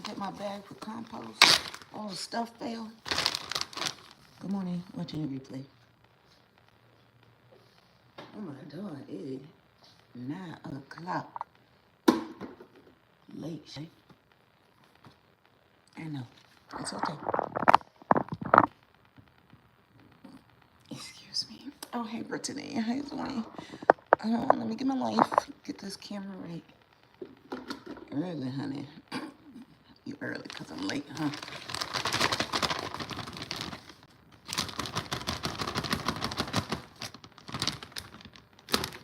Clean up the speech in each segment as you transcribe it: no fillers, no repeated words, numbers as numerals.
Get my bag for compost. All the stuff fell. Good morning. Watching the replay. Oh my God, it is 9 o'clock. Late, Shay. I know. It's okay. Excuse me. Oh, hey, Brittany. Hey, Zoe. Let me get my life. Get this camera right. Early, honey. You early because I'm late, huh?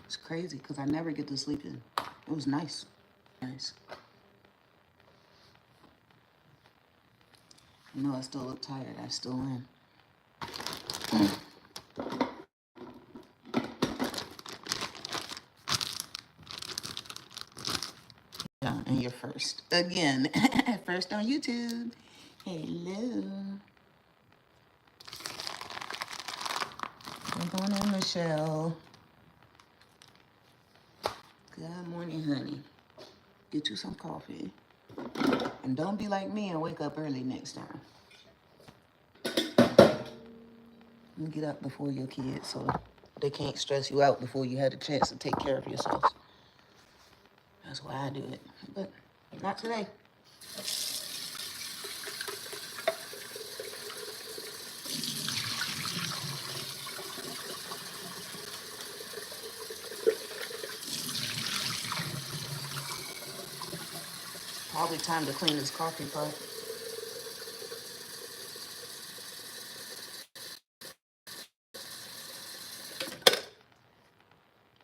It's crazy because I never get to sleep in. It was nice. Nice. You know, I still look tired. I still am. Yeah, and you're first. Again. First on YouTube. Hello. Good morning, Michelle. Good morning, honey. Get you some coffee. And don't be like me and wake up early next time. You get up before your kids so they can't stress you out before you had a chance to take care of yourself. That's why I do it. But not today. Probably time to clean this coffee pot.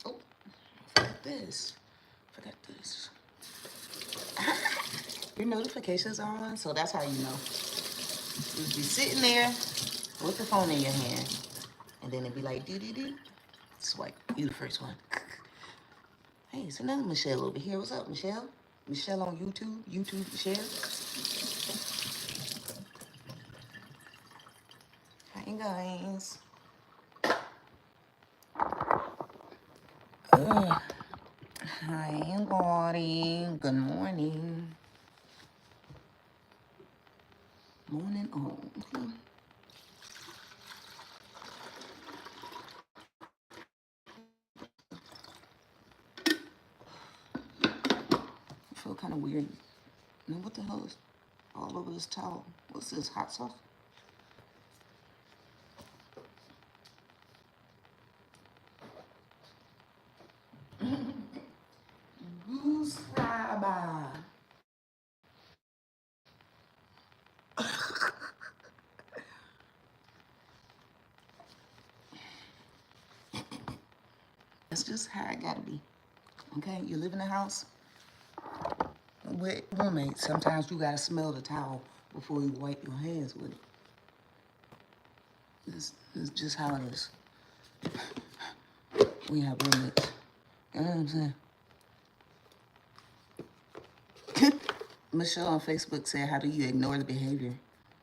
Oh, forgot this. Forgot this. Your notifications are on, so that's how you know. You'd be sitting there with the phone in your hand, and then it'd be like, do. Swipe. You the first one. Hey, it's another Michelle over here. What's up, Michelle? Michelle on YouTube. YouTube Michelle. Hi, guys. Hi, Lottie. Good morning. Morning all. Okay. I feel kind of weird. Now, what the hell is all over this towel? What's this, hot sauce? Goose rabba. That's just how I gotta be. Okay, you live in a house with roommates. Sometimes you gotta smell the towel before you wipe your hands with it. It's just how it is. We have roommates. You know what I'm saying? Michelle on Facebook said, how do you ignore the behavior?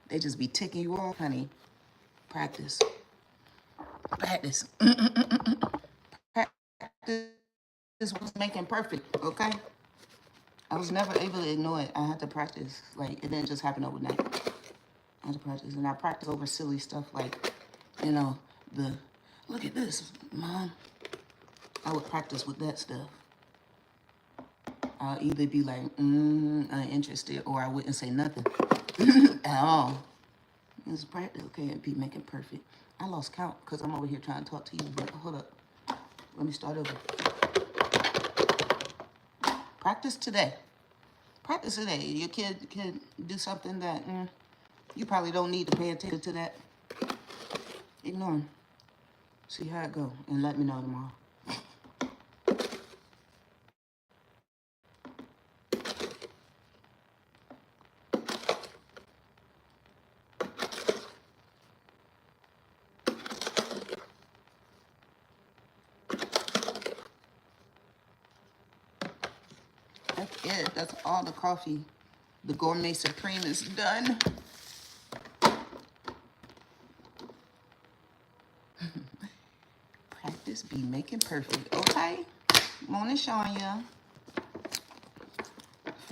They just be ticking you off, honey. Practice. Practice. Practice was making perfect, okay? I was never able to ignore it. I had to practice. Like, it didn't just happen overnight. I had to practice. And I practice over silly stuff like, you know, look at this, Mom. I would practice with that stuff. I'll either be like, uninterested, or I wouldn't say nothing at all. It's practice, okay, and be making perfect. I lost count because I'm over here trying to talk to you, but hold up. Let me start over. Practice today. Practice today. Your kid can do something that you probably don't need to pay attention to that. Ignore him. See how it go, and let me know tomorrow. That's it. That's all the coffee. The Gourmet Supreme is done. Practice be making perfect, okay? Morning, Shania.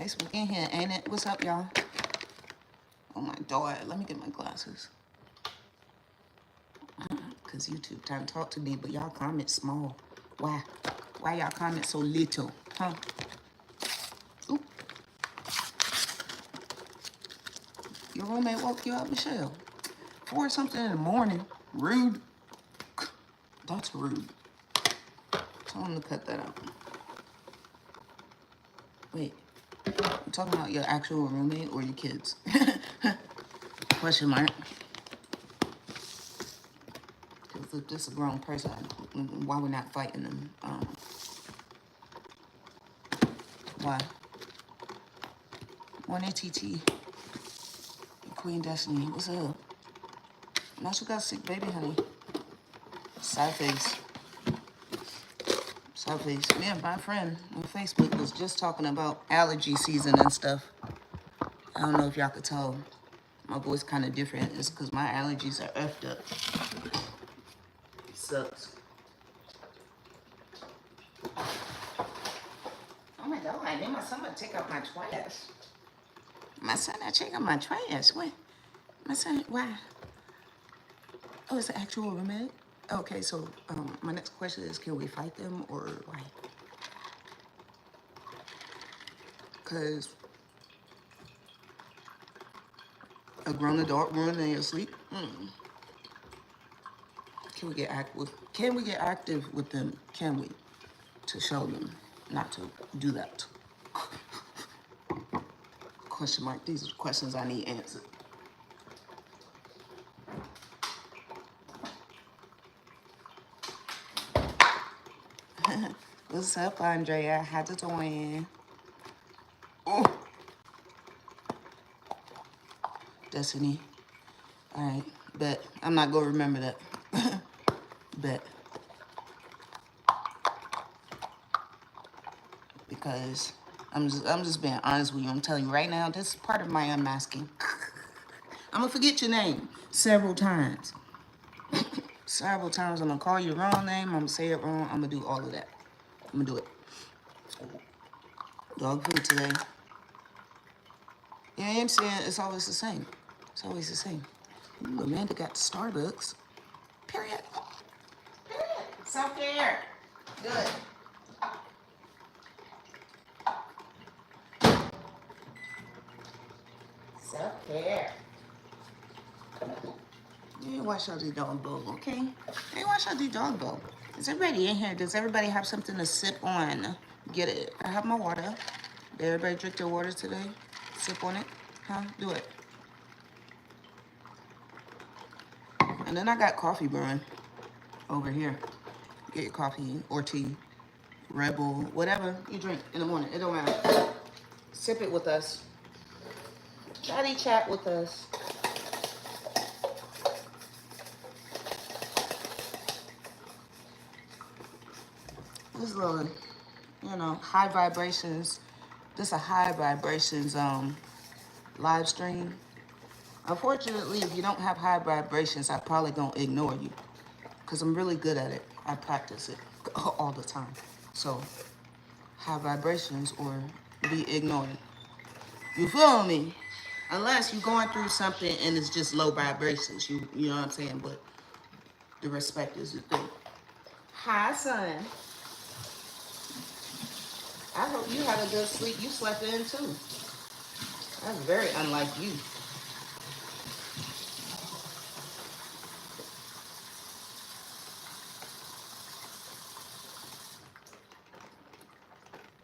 Facebook in here, ain't it? What's up, y'all? Oh my God, let me get my glasses. Because YouTube trying to talk to me, but y'all comment small. Why? Why y'all comment so little? Huh? Oop. Your roommate woke you up, Michelle? 4 something in the morning. Rude. That's rude. Tell him to cut that out. Wait. You talking about your actual roommate or your kids? Question mark. Because if this is a grown person, why we're not fighting them? Why? Morning, TT. Queen Destiny. What's up? Now you got a sick baby, honey. Side face. Side face. Me and my friend on Facebook was just talking about allergy season and stuff. I don't know if y'all could tell. My voice kind of different. It's because my allergies are effed up. It sucks. Oh my God, I need my son to take out my trash. My son not take out my trash. What? My son, why? Oh, it's an actual roommate? Okay, so my next question is, can we fight them or why? Because a grown adult ruining your sleep? Can we get active? Can we get active with them? Can we? To show them not to do that. Question mark. These are questions I need answered. What's up, Andrea? How's it going? Oh, Destiny. All right, bet. I'm not gonna remember that. Bet. Because I'm just being honest with you. I'm telling you right now, this is part of my unmasking. I'm gonna forget your name several times. Several times I'm gonna call your wrong name. I'm gonna say it wrong. I'm gonna do all of that. I'm gonna do it. Dog food today. Yeah, I'm saying it's always the same. It's always the same. Ooh, Amanda got Starbucks. Period. Period. Self-care. Good. Self-care. You wash out the dog bowl, okay? Hey, wash out the dog bowl. Is everybody in here? Does everybody have something to sip on? Get it. I have my water. Did everybody drink their water today? Sip on it? Huh? Do it. And then I got coffee brewing over here. Get your coffee or tea, Red Bull, whatever you drink in the morning. It don't matter. Sip it with us. Chatty chat with us. This little, high vibrations. This is a high vibrations live stream. Unfortunately, if you don't have high vibrations, I probably gonna ignore you. Because I'm really good at it. I practice it all the time. So, high vibrations or be ignored. You feel me? Unless you're going through something and it's just low vibrations. You know what I'm saying? But the respect is the thing. Hi, son. I hope you had a good sleep. You slept in too. That's very unlike you.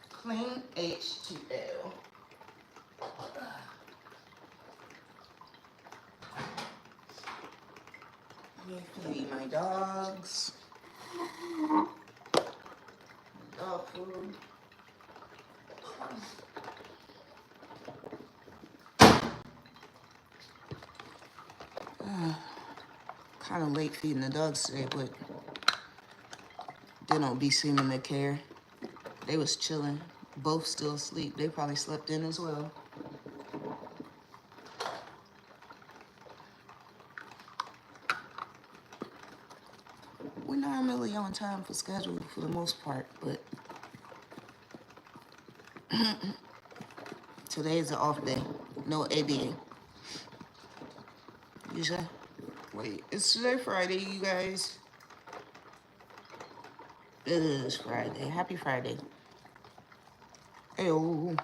Clean H2L. Feed my dogs. Dog food. Kind of late feeding the dogs today, but they don't be seeming to care. They was chilling, both still asleep. They probably slept in as well. We're normally on time for schedule for the most part, but Today is an off day. No ABA. You sure? Wait, it's today Friday, you guys. It is Friday. Happy Friday. Ew.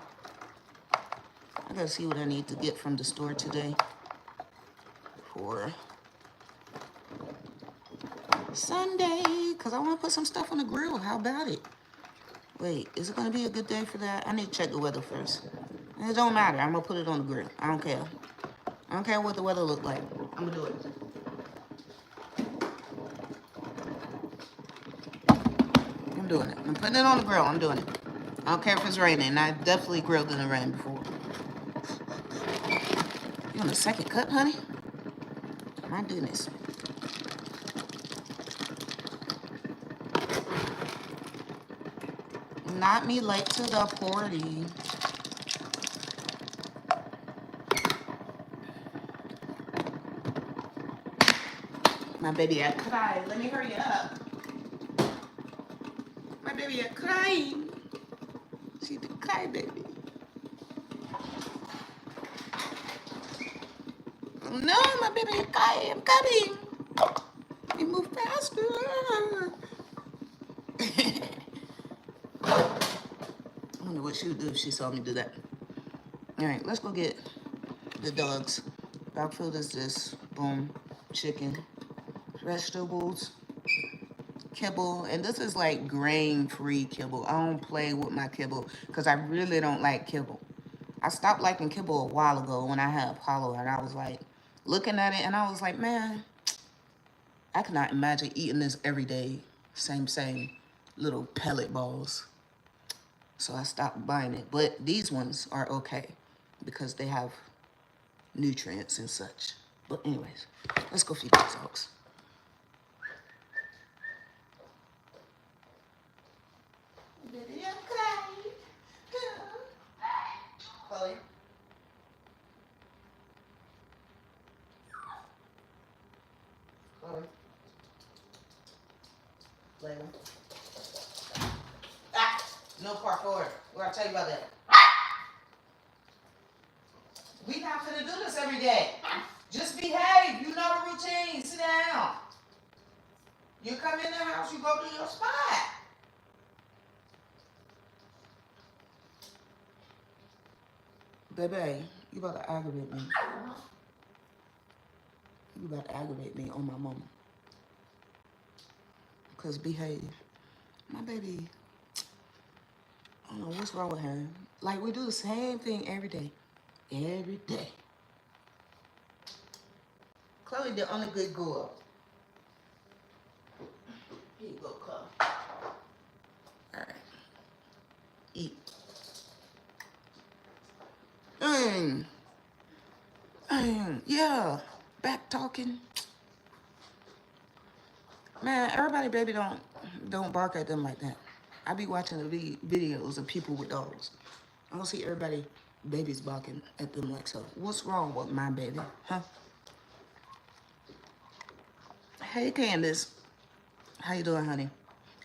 I gotta see what I need to get from the store today for Sunday, because I want to put some stuff on the grill. How about it? Wait, is it going to be a good day for that? I need to check the weather first. It don't matter. I'm going to put it on the grill. I don't care. I don't care what the weather look like. I'm going to do it. I'm doing it. I'm putting it on the grill. I'm doing it. I don't care if it's raining. I definitely grilled in the rain before. You on the second cut, honey? My goodness. Not me late to the party. My baby at cry. Let me hurry up. My baby at crying. She the cry baby. Oh, no, my baby at crying. I'm coming. We move faster. I wonder what she would do if she saw me do that. All right, let's go get the dogs. Dog food is this. Boom. Chicken. Vegetables. Kibble. And this is like grain-free kibble. I don't play with my kibble because I really don't like kibble. I stopped liking kibble a while ago when I had Apollo, and I was like looking at it and I was like, man, I cannot imagine eating this every day. Same little pellet balls. So I stopped buying it. But these ones are okay because they have nutrients and such. But anyways, let's go feed these dogs. Baby, I'm crying. Chloe. Chloe. Layla. Ah! No car forward. Where I tell you about that. We not gonna do this every day. Just behave. You know the routine. Sit down. You come in the house, you go to your spot. Baby, you about to aggravate me. You about to aggravate me on my mama. Because behave. My baby, I don't know what's wrong with her. Like, we do the same thing every day. Every day. Chloe, the only good girl. Here you go, Chloe. All right. Eat. Yeah. Back talking. Man, everybody baby don't bark at them like that. I be watching the videos of people with dogs. I don't see everybody babies barking at them like so. What's wrong with my baby? Huh? Hey, Candace. How you doing, honey?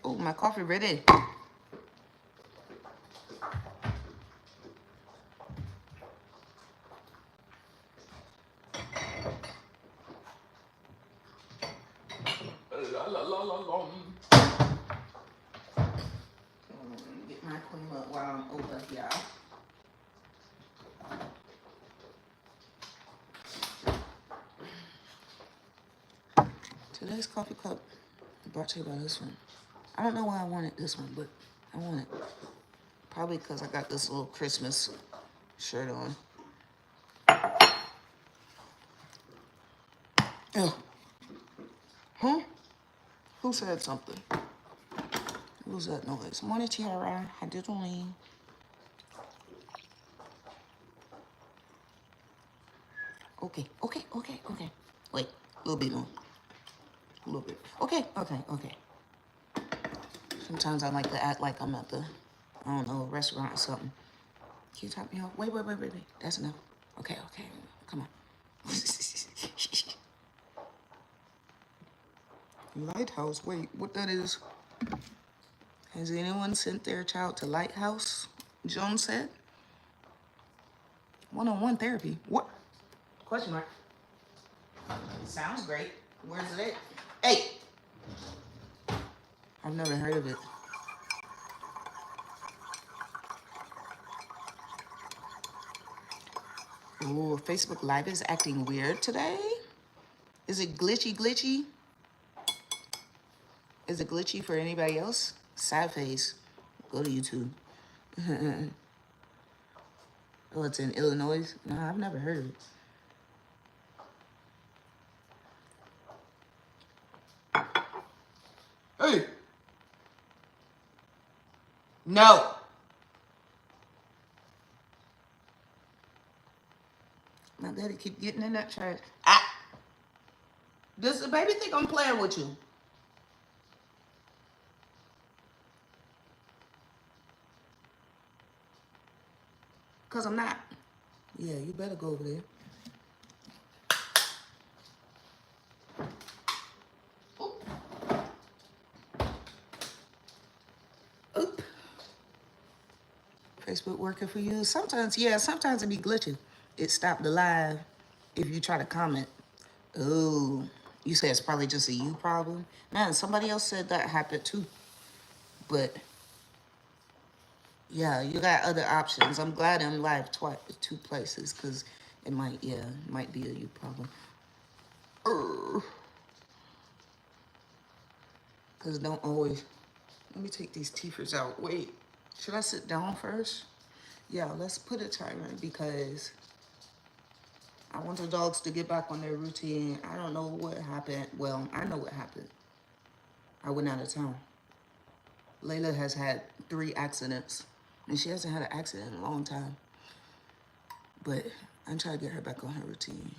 Oh, my coffee ready. Get my cream up while I'm over, y'all. Today's coffee cup brought to you by this one. I don't know why I wanted this one, but I want it. Probably because I got this little Christmas shirt on. Oh. Huh? Who said something? What was that noise? Morning, Tiara. How you doing? Okay. Wait, a little bit more. A little bit. Okay. Sometimes I like to act like I'm at the, I don't know, a restaurant or something. Can you top me off? Wait. That's enough. Okay. Come on. Lighthouse. Wait, what that is? Has anyone sent their child to Lighthouse? Joan said. One-on-one therapy. What? Question mark. Sounds great. Where's it at? Hey! I've never heard of it. Oh, Facebook Live is acting weird today. Is it glitchy? Is it glitchy for anybody else? Sad face. Go to YouTube. Oh, it's in Illinois? No, I've never heard of it. Hey! No! My daddy keep getting in that trash. Ah! Does the baby think I'm playing with you? Because I'm not. Yeah, you better go over there. Oop. Oop. Facebook working for you? Sometimes, yeah, sometimes it be glitching. It stopped the live if you try to comment. Oh, you say it's probably just a you problem? Man, somebody else said that happened too. But yeah, you got other options. I'm glad I'm live twice, two places, because it might be a you problem. Because don't always, let me take these teethers out. Wait, should I sit down first? Yeah, let's put a timer because I want the dogs to get back on their routine. I don't know what happened. Well, I know what happened. I went out of town. Layla has had 3 accidents, and she hasn't had an accident in a long time. But I'm trying to get her back on her routine.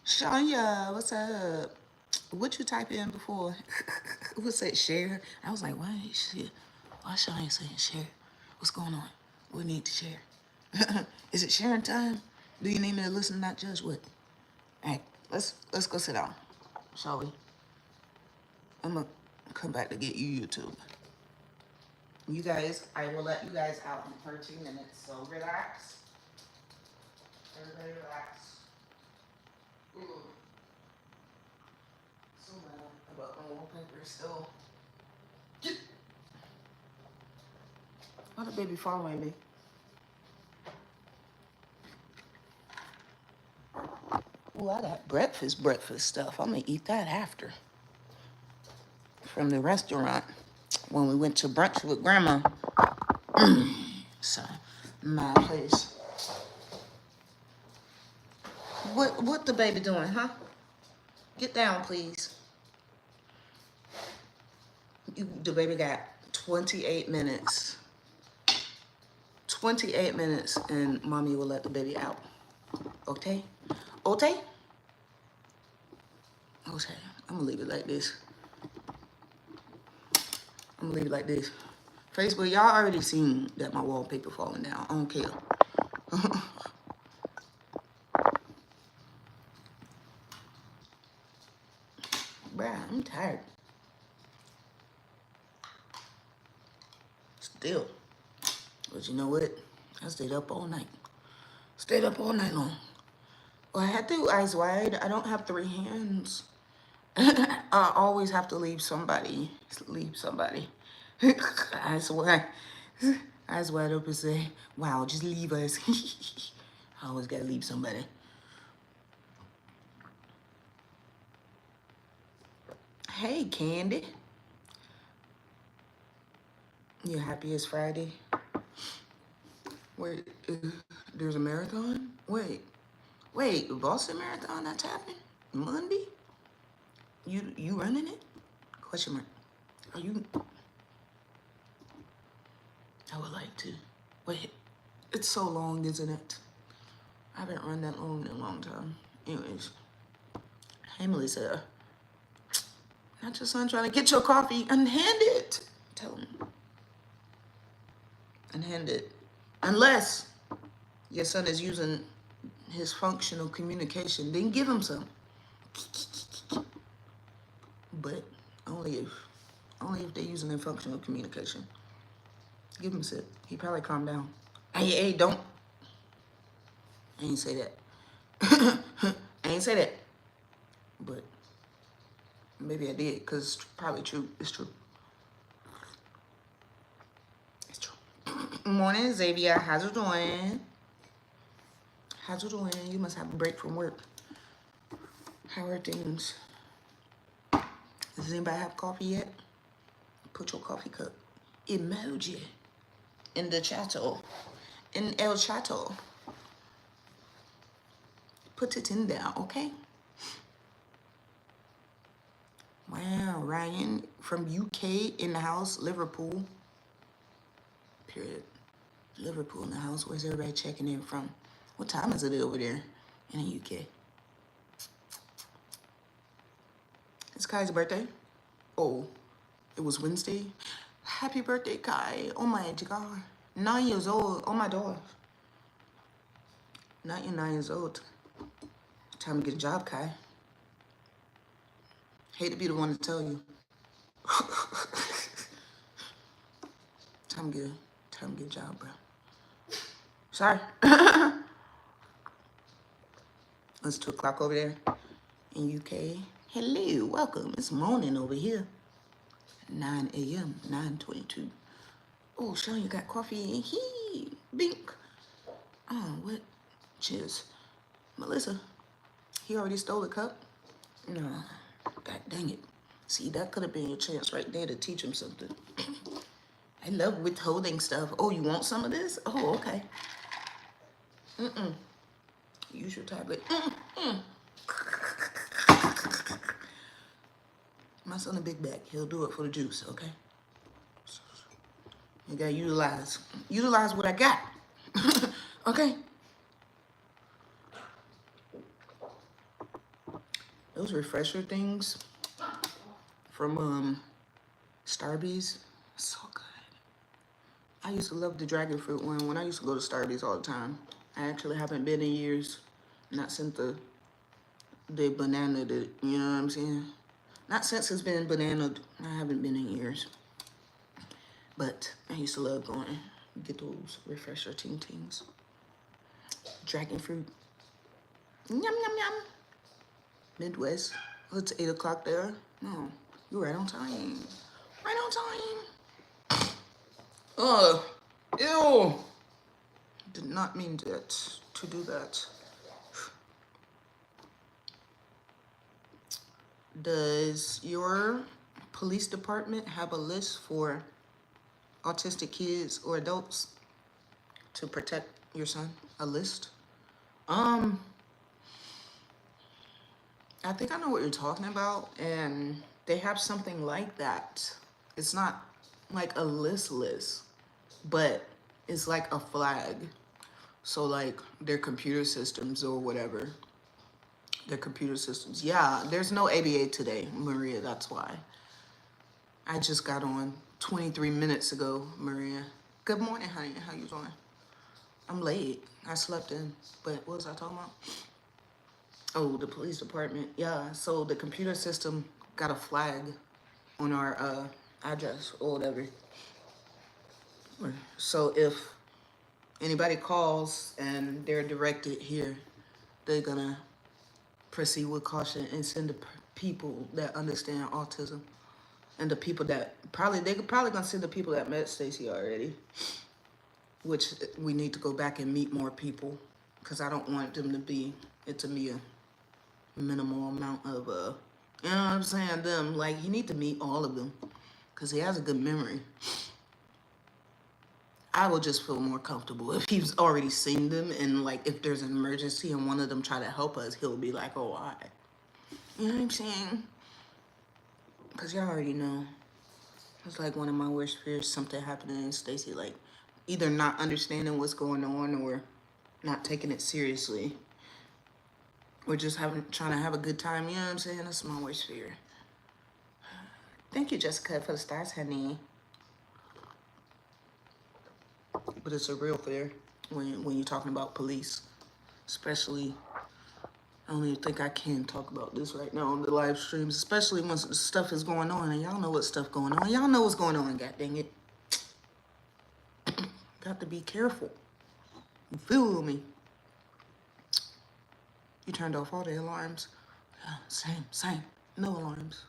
Shania, what's up? What you type in before? What's that, share? I was like, why Shania saying share? What's going on? We need to share. Is it sharing time? Do you need me to listen, not judge? What? All right, let's go sit down, shall we? I'm gonna come back to get you, YouTube. You guys, I will let you guys out in 13 minutes, so relax. Everybody relax. So mad about my wallpaper still. Why the baby following me? Oh, I got breakfast stuff. I'm gonna eat that after. From the restaurant when we went to brunch with Grandma. So, my place. What the baby doing, huh? Get down, please. The baby got 28 minutes. 28 minutes, and mommy will let the baby out. Okay? Okay? Okay. I'm gonna leave it like this. Facebook, y'all already seen that my wallpaper falling down. I don't care. Bruh, I'm tired. Still. But you know what? I stayed up all night. Stayed up all night long. Well, I had 2 eyes wide. I don't have 3 hands. I always have to leave somebody. Eyes wide. Eyes wide open say, wow, just leave us. I always gotta leave somebody. Hey, Candy. You happy it's Friday? Wait, there's a marathon? Wait, Boston Marathon, that's happening? Monday? You running it? Question mark. Are you? I would like to. Wait, it's so long, isn't it? I haven't run that long in a long time. Anyways, hey, Melissa. Not your son trying to get your coffee. Unhand it. Tell him. Unhand it. Unless your son is using his functional communication, then give him some. But only if they're using their functional communication. Give him a sip. He probably calmed down. Hey, don't. I ain't say that. I ain't say that. But maybe I did, because it's probably true. It's true. It's true. Morning, Xavier. How's it doing? How's it doing? You must have a break from work. How are things? Does anybody have coffee yet? Put your coffee cup emoji in the chato. In El Chato. Put it in there, okay? Wow, Ryan from UK in the house, Liverpool. Period. Liverpool in the house. Where's everybody checking in from? What time is it over there in the UK? It's Kai's birthday. Oh, it was Wednesday. Happy birthday, Kai. Oh my God. 9 years old. Oh my God. 9 years old. Time to get a job, Kai. Hate to be the one to tell you. Time to get a job, bro. Sorry. It's 2 o'clock over there in UK. Hello, welcome. It's morning over here. 9 a.m., 9:22. Oh, Sean, you got coffee? Bink. Oh, what? Cheers. Melissa, he already stole a cup? No. God dang it. See, that could have been your chance right there to teach him something. I love withholding stuff. Oh, you want some of this? Oh, okay. Use your tablet. My son a big bag. He'll do it for the juice, okay? You gotta utilize what I got. Okay? Those refresher things from Starbucks, so good. I used to love the dragon fruit one when I used to go to Starbucks all the time. I actually haven't been in years. Not since the banana, you know what I'm saying? Not since it's been banana, I haven't been in years. But I used to love going, get those refresher tings. Dragon fruit. Yum, yum, yum. Midwest. Oh, it's 8 o'clock there. No, you're right on time. Right on time. Ew. Did not mean to do that. Does your police department have a list for autistic kids or adults to protect your son? A list? I think I know what you're talking about, and they have something like that. It's not like a list, but it's like a flag. So like their computer systems or whatever. Their computer systems. Yeah, there's no ABA today, Maria, that's why. I just got on 23 minutes ago, Maria. Good morning, honey. How you doing? I'm late. I slept in, but what was I talking about? Oh, the police department. Yeah, so the computer system got a flag on our address or whatever. So if anybody calls and they're directed here, they're gonna proceed with caution and send the people that understand autism. And the people that they're probably gonna send the people that met Stacy already, which we need to go back and meet more people, because I don't want them to be a minimal amount of you know what I'm saying, them, like, you need to meet all of them because he has a good memory. I will just feel more comfortable if he's already seen them, and like if there's an emergency and one of them try to help us, he'll be like, oh, all right. You know what I'm saying? Because y'all already know. It's like one of my worst fears, something happening in Stacy, like either not understanding what's going on or not taking it seriously. Or just trying to have a good time, you know what I'm saying? That's my worst fear. Thank you, Jessica, for the stars, honey. But it's a real fear when you're talking about police, especially. I don't even think I can talk about this right now on the live streams, especially when stuff is going on, and y'all know what stuff going on. Y'all know what's going on, god dang it. Got to be careful. You feel me? You turned off all the alarms. Yeah, same. No alarms.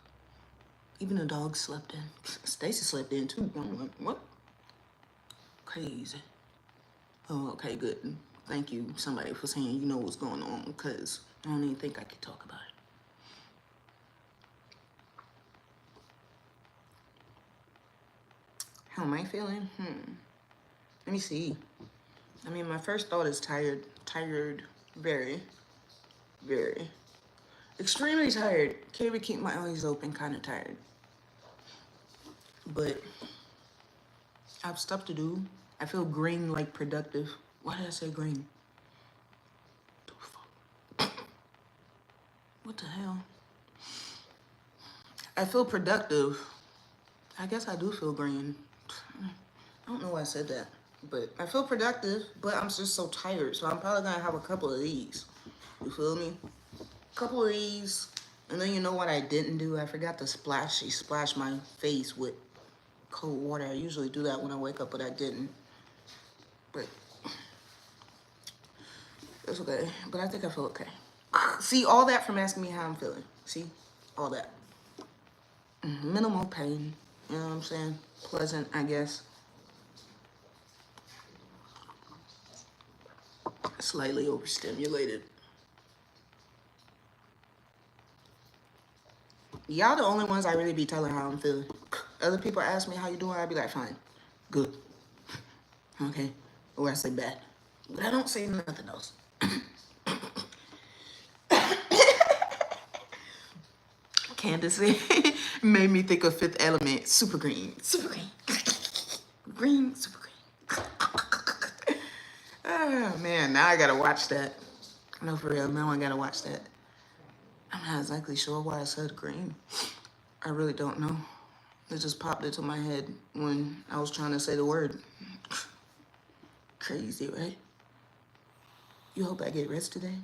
Even the dogs slept in. Stacy slept in too. I'm like, what? Crazy. Oh, okay, good. Thank you, somebody, for saying you know what's going on, because I don't even think I could talk about it. How am I feeling? Let me see. I mean, my first thought is tired. Tired, very, very. Extremely tired. Can't even keep my eyes open, kind of tired. But I have stuff to do. I feel green, like productive. Why did I say green? What the hell? I feel productive. I guess I do feel green. I don't know why I said that. But I feel productive, but I'm just so tired. So I'm probably going to have a couple of these. You feel me? A couple of these. And then you know what I didn't do? I forgot to splash my face with cold water. I usually do that when I wake up, but I didn't. But it's okay. But I think I feel okay. See, all that from asking me how I'm feeling. See? All that. Minimal pain. You know what I'm saying? Pleasant, I guess. Slightly overstimulated. Y'all the only ones I really be telling how I'm feeling. Other people ask me how you doing, I be like, fine. Good. Okay. Or I say bad. But I don't say nothing else. Candace made me think of Fifth Element. Super green. Super green. Green, super green. Oh, man. Now I gotta watch that. No, for real. Now I gotta watch that. I'm not exactly sure why I said green. I really don't know. It just popped into my head when I was trying to say the word. Crazy, right? You hope I get rest today?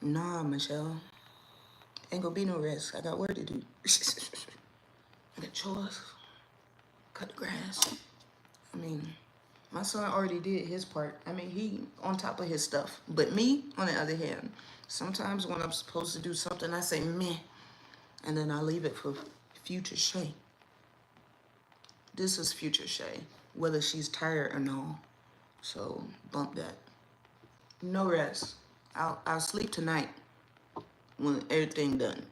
Nah, Michelle. Ain't gonna be no rest. I got work to do. I got chores. Cut the grass. I mean, my son already did his part. I mean, he on top of his stuff. But me, on the other hand, sometimes when I'm supposed to do something, I say meh. And then I leave it for future Shay. This is future Shay, whether she's tired or no. So bump that. No rest. I'll sleep tonight when everything's done.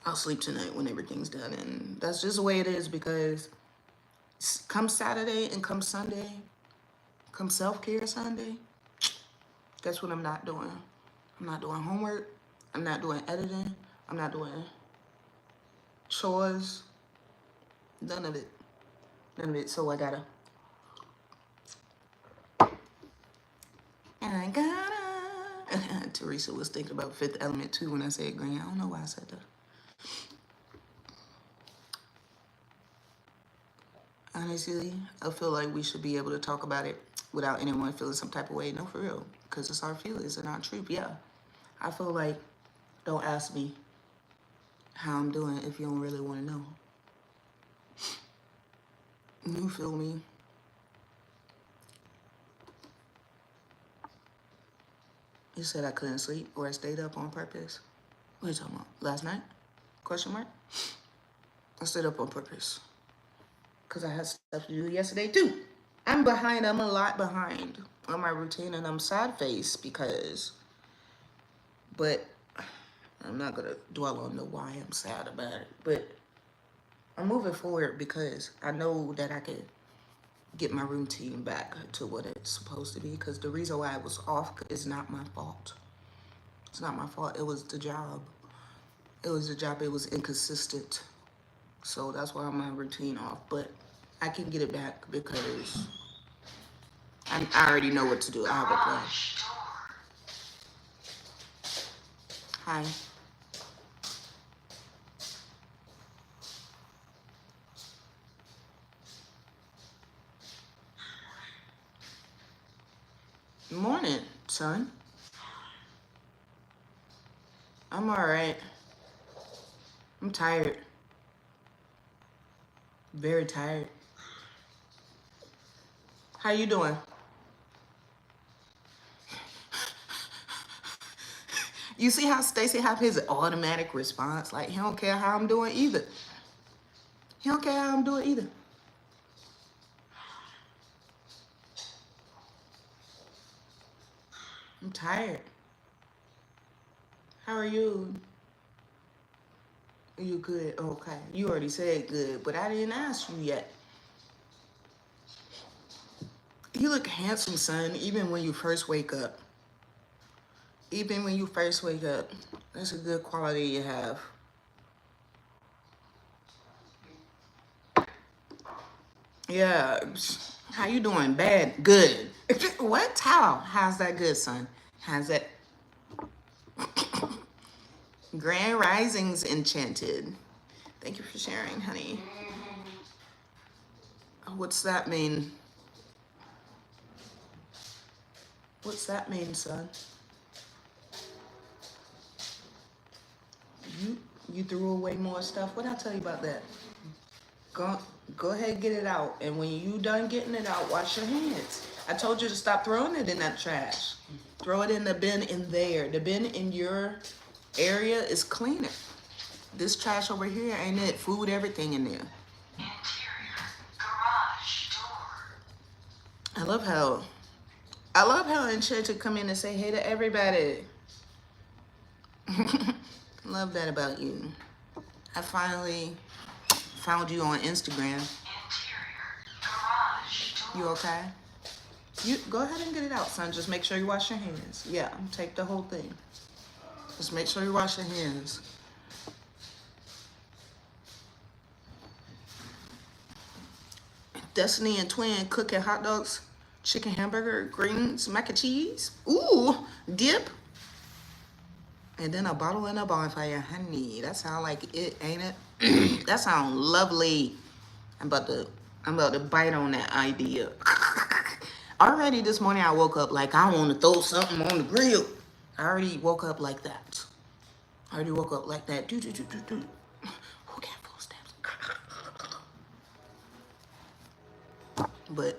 I'll sleep tonight when everything's done. And that's just the way it is, because come Saturday and come Sunday, come self-care Sunday, guess what I'm not doing? I'm not doing homework. I'm not doing editing. I'm not doing chores. None of it. None of it. So I gotta. Teresa was thinking about Fifth Element too when I said green. I don't know why I said that. Honestly, I feel like we should be able to talk about it without anyone feeling some type of way. No, for real. Because it's our feelings and our truth. Yeah. I feel like, don't ask me how I'm doing if you don't really want to know. You feel me? You said I couldn't sleep or I stayed up on purpose. What are you talking about? Last night? Question mark? I stayed up on purpose. Because I had stuff to do yesterday too. I'm behind. I'm a lot behind on my routine, and I'm sad faced because, but I'm not going to dwell on the why I'm sad about it. But I'm moving forward because I know that I could get my routine back to what it's supposed to be, because the reason why I was off is not my fault. It's not my fault. It was the job. It was the job. It was inconsistent. So that's why I'm my routine off. But I can get it back because I already know what to do. I have a plan. Hi. Morning, son. I'm all right. I'm tired. Very tired. How you doing? You see how Stacy have his automatic response? Like, he don't care how I'm doing either. He don't care how I'm doing either. I'm tired. How are you? You good? Okay. You already said good, but I didn't ask you yet. You look handsome, son, even when you first wake up. Even when you first wake up. That's a good quality you have. Yeah. How you doing? Bad? Good. What? How? How's that good, son? How's that? Grand Risings Enchanted. Thank you for sharing, honey. What's that mean? What's that mean, son? You threw away more stuff? What did I tell you about that? Go ahead and get it out. And when you done getting it out, wash your hands. I told you to stop throwing it in that trash. Throw it in the bin in there. The bin in your area is cleaner. This trash over here, ain't it? Food, everything in there. Interior garage door. I love how Enchanted come in and say hey to everybody. Love that about you. I finally found you on Instagram. Interior garage door. You okay? You go ahead and get it out, son. Just make sure you wash your hands. Yeah, take the whole thing. Just make sure you wash your hands. Destiny and Twin cooking hot dogs, chicken hamburger, greens, mac and cheese. Ooh, dip. And then a bottle and a bonfire, honey. That sound like it, ain't it? That sound lovely. I'm about to bite on that idea. Already this morning I woke up like I want to throw something on the grill. I already woke up like that. Do. Who got full steps? But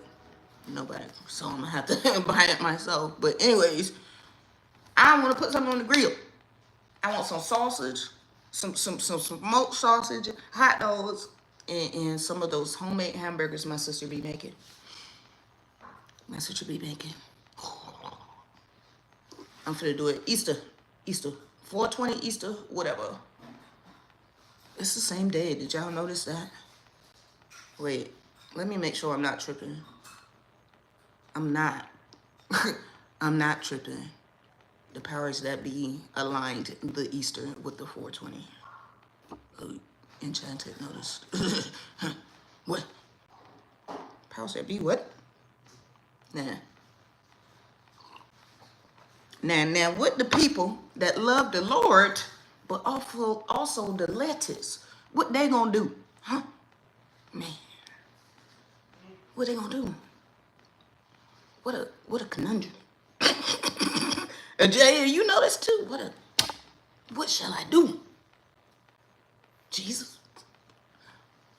nobody. So I'm gonna have to buy it myself. But anyways, I want to put something on the grill. I want some sausage, some smoked sausage, hot dogs, and some of those homemade hamburgers my sister be making. I'm finna do it Easter, 420 Easter, whatever. It's the same day. Did y'all notice that? Wait, let me make sure I'm not tripping. I'm not. I'm not tripping. The powers that be aligned the Easter with the 420. Oh, Enchanted noticed. What? Powers that be what? Now, what the people that love the Lord, but also the lettuce, what they gonna do? Huh? Man. What they gonna do? What a conundrum. Jay, you know this too. What shall I do? Jesus.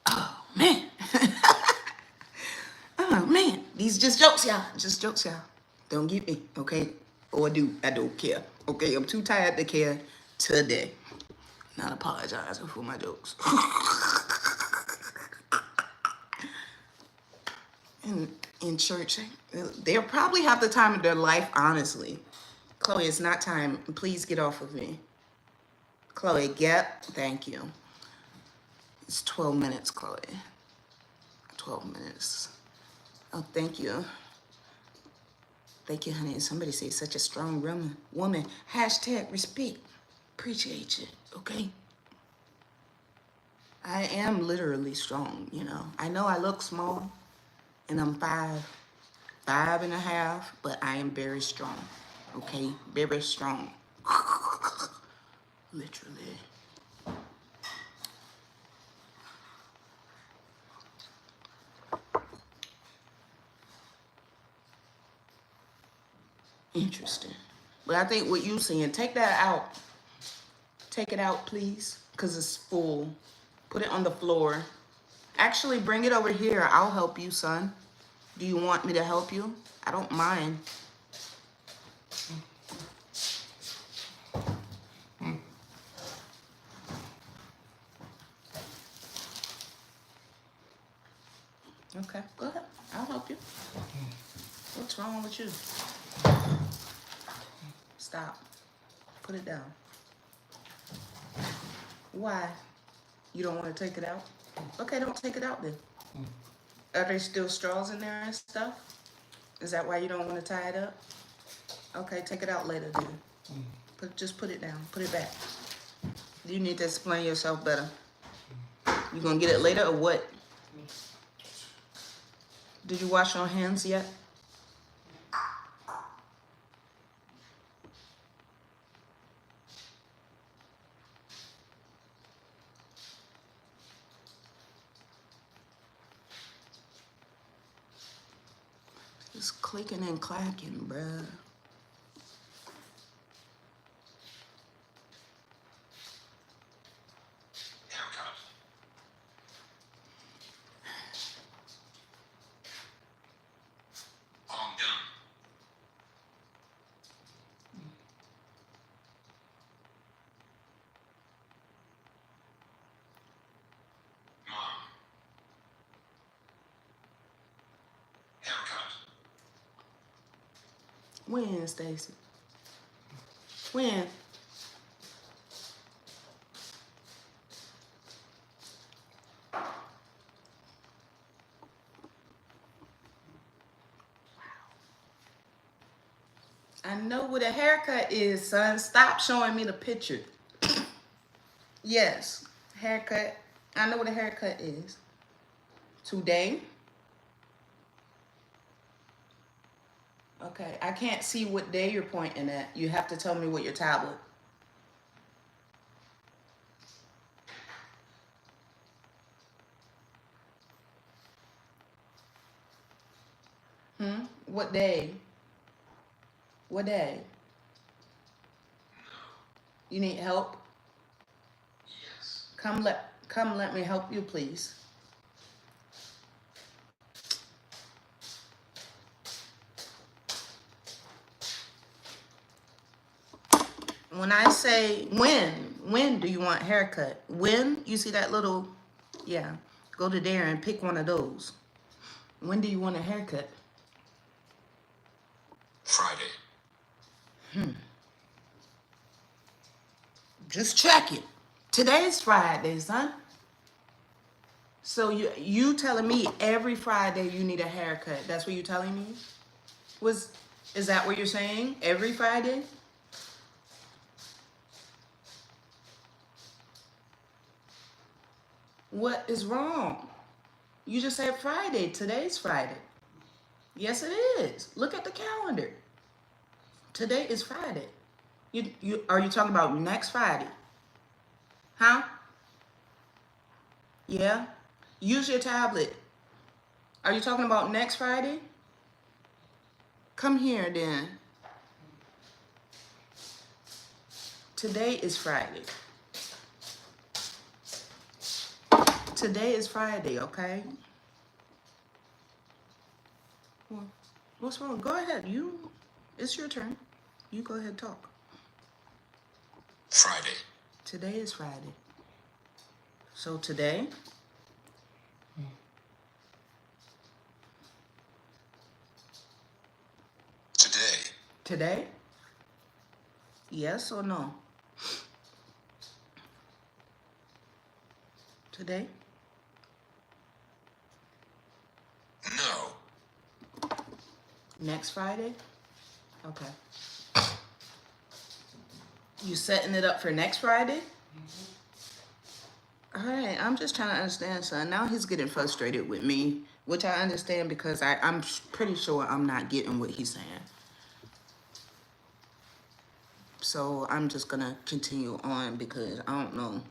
Oh man. Oh man. These just jokes, y'all. Just jokes, y'all. Don't get me, okay? Or do. I don't care. Okay, I'm too tired to care today. Not apologizing for my jokes. In church, they'll probably have the time of their life, honestly. Chloe, it's not time. Please get off of me. Chloe, get. Thank you. It's 12 minutes, Chloe. 12 minutes. Oh, thank you. Thank you, honey. Somebody say such a strong woman. Hashtag respect. Appreciate you, okay? I am literally strong, you know. I know I look small, and I'm 5.5, but I am very strong, okay? Very strong. Literally. Interesting. But I think what you're saying, take that out. Take it out, please, because it's full. Put it on the floor. Actually, bring it over here. I'll help you, son. Do you want me to help you? I don't mind. Okay, go ahead. I'll help you. What's wrong with you? Stop. Put it down. Why? You don't want to take it out? Okay, don't take it out then. Are there still straws in there and stuff? Is that why you don't want to tie it up? Okay, take it out later then. Just put it down. Put it back. You need to explain yourself better. You gonna get it later or what? Did you wash your hands yet? It's clicking and clacking, bruh. When, Stacy? When? I know what a haircut is, son. Stop showing me the picture. Yes, haircut. I know what a haircut is. Today? Okay, I can't see what day you're pointing at. You have to tell me with your tablet. What day? What day? You need help? Yes. Come let me help you, please. When I say when do you want haircut? When you see that little, yeah, go to there and pick one of those. When do you want a haircut? Friday. Just check it. Today's Friday, son. So you telling me every Friday you need a haircut? That's what you're telling me? Is that what you're saying? Every Friday? What is wrong? You just said Friday. Today's Friday. Yes, it is. Look at the calendar. Today is Friday. Are you talking about next Friday? Huh? Yeah. Use your tablet. Are you talking about next Friday? Come here then. Today is Friday. Today is Friday, okay? What's wrong? Go ahead. It's your turn. You go ahead and talk. Friday. Today is Friday. So today? Today? Yes or no? Today? No. Next Friday? Okay. You setting it up for next Friday? All right, I'm just trying to understand, son. Now he's getting frustrated with me, which I understand because I'm pretty sure I'm not getting what he's saying. So I'm just going to continue on because I don't know.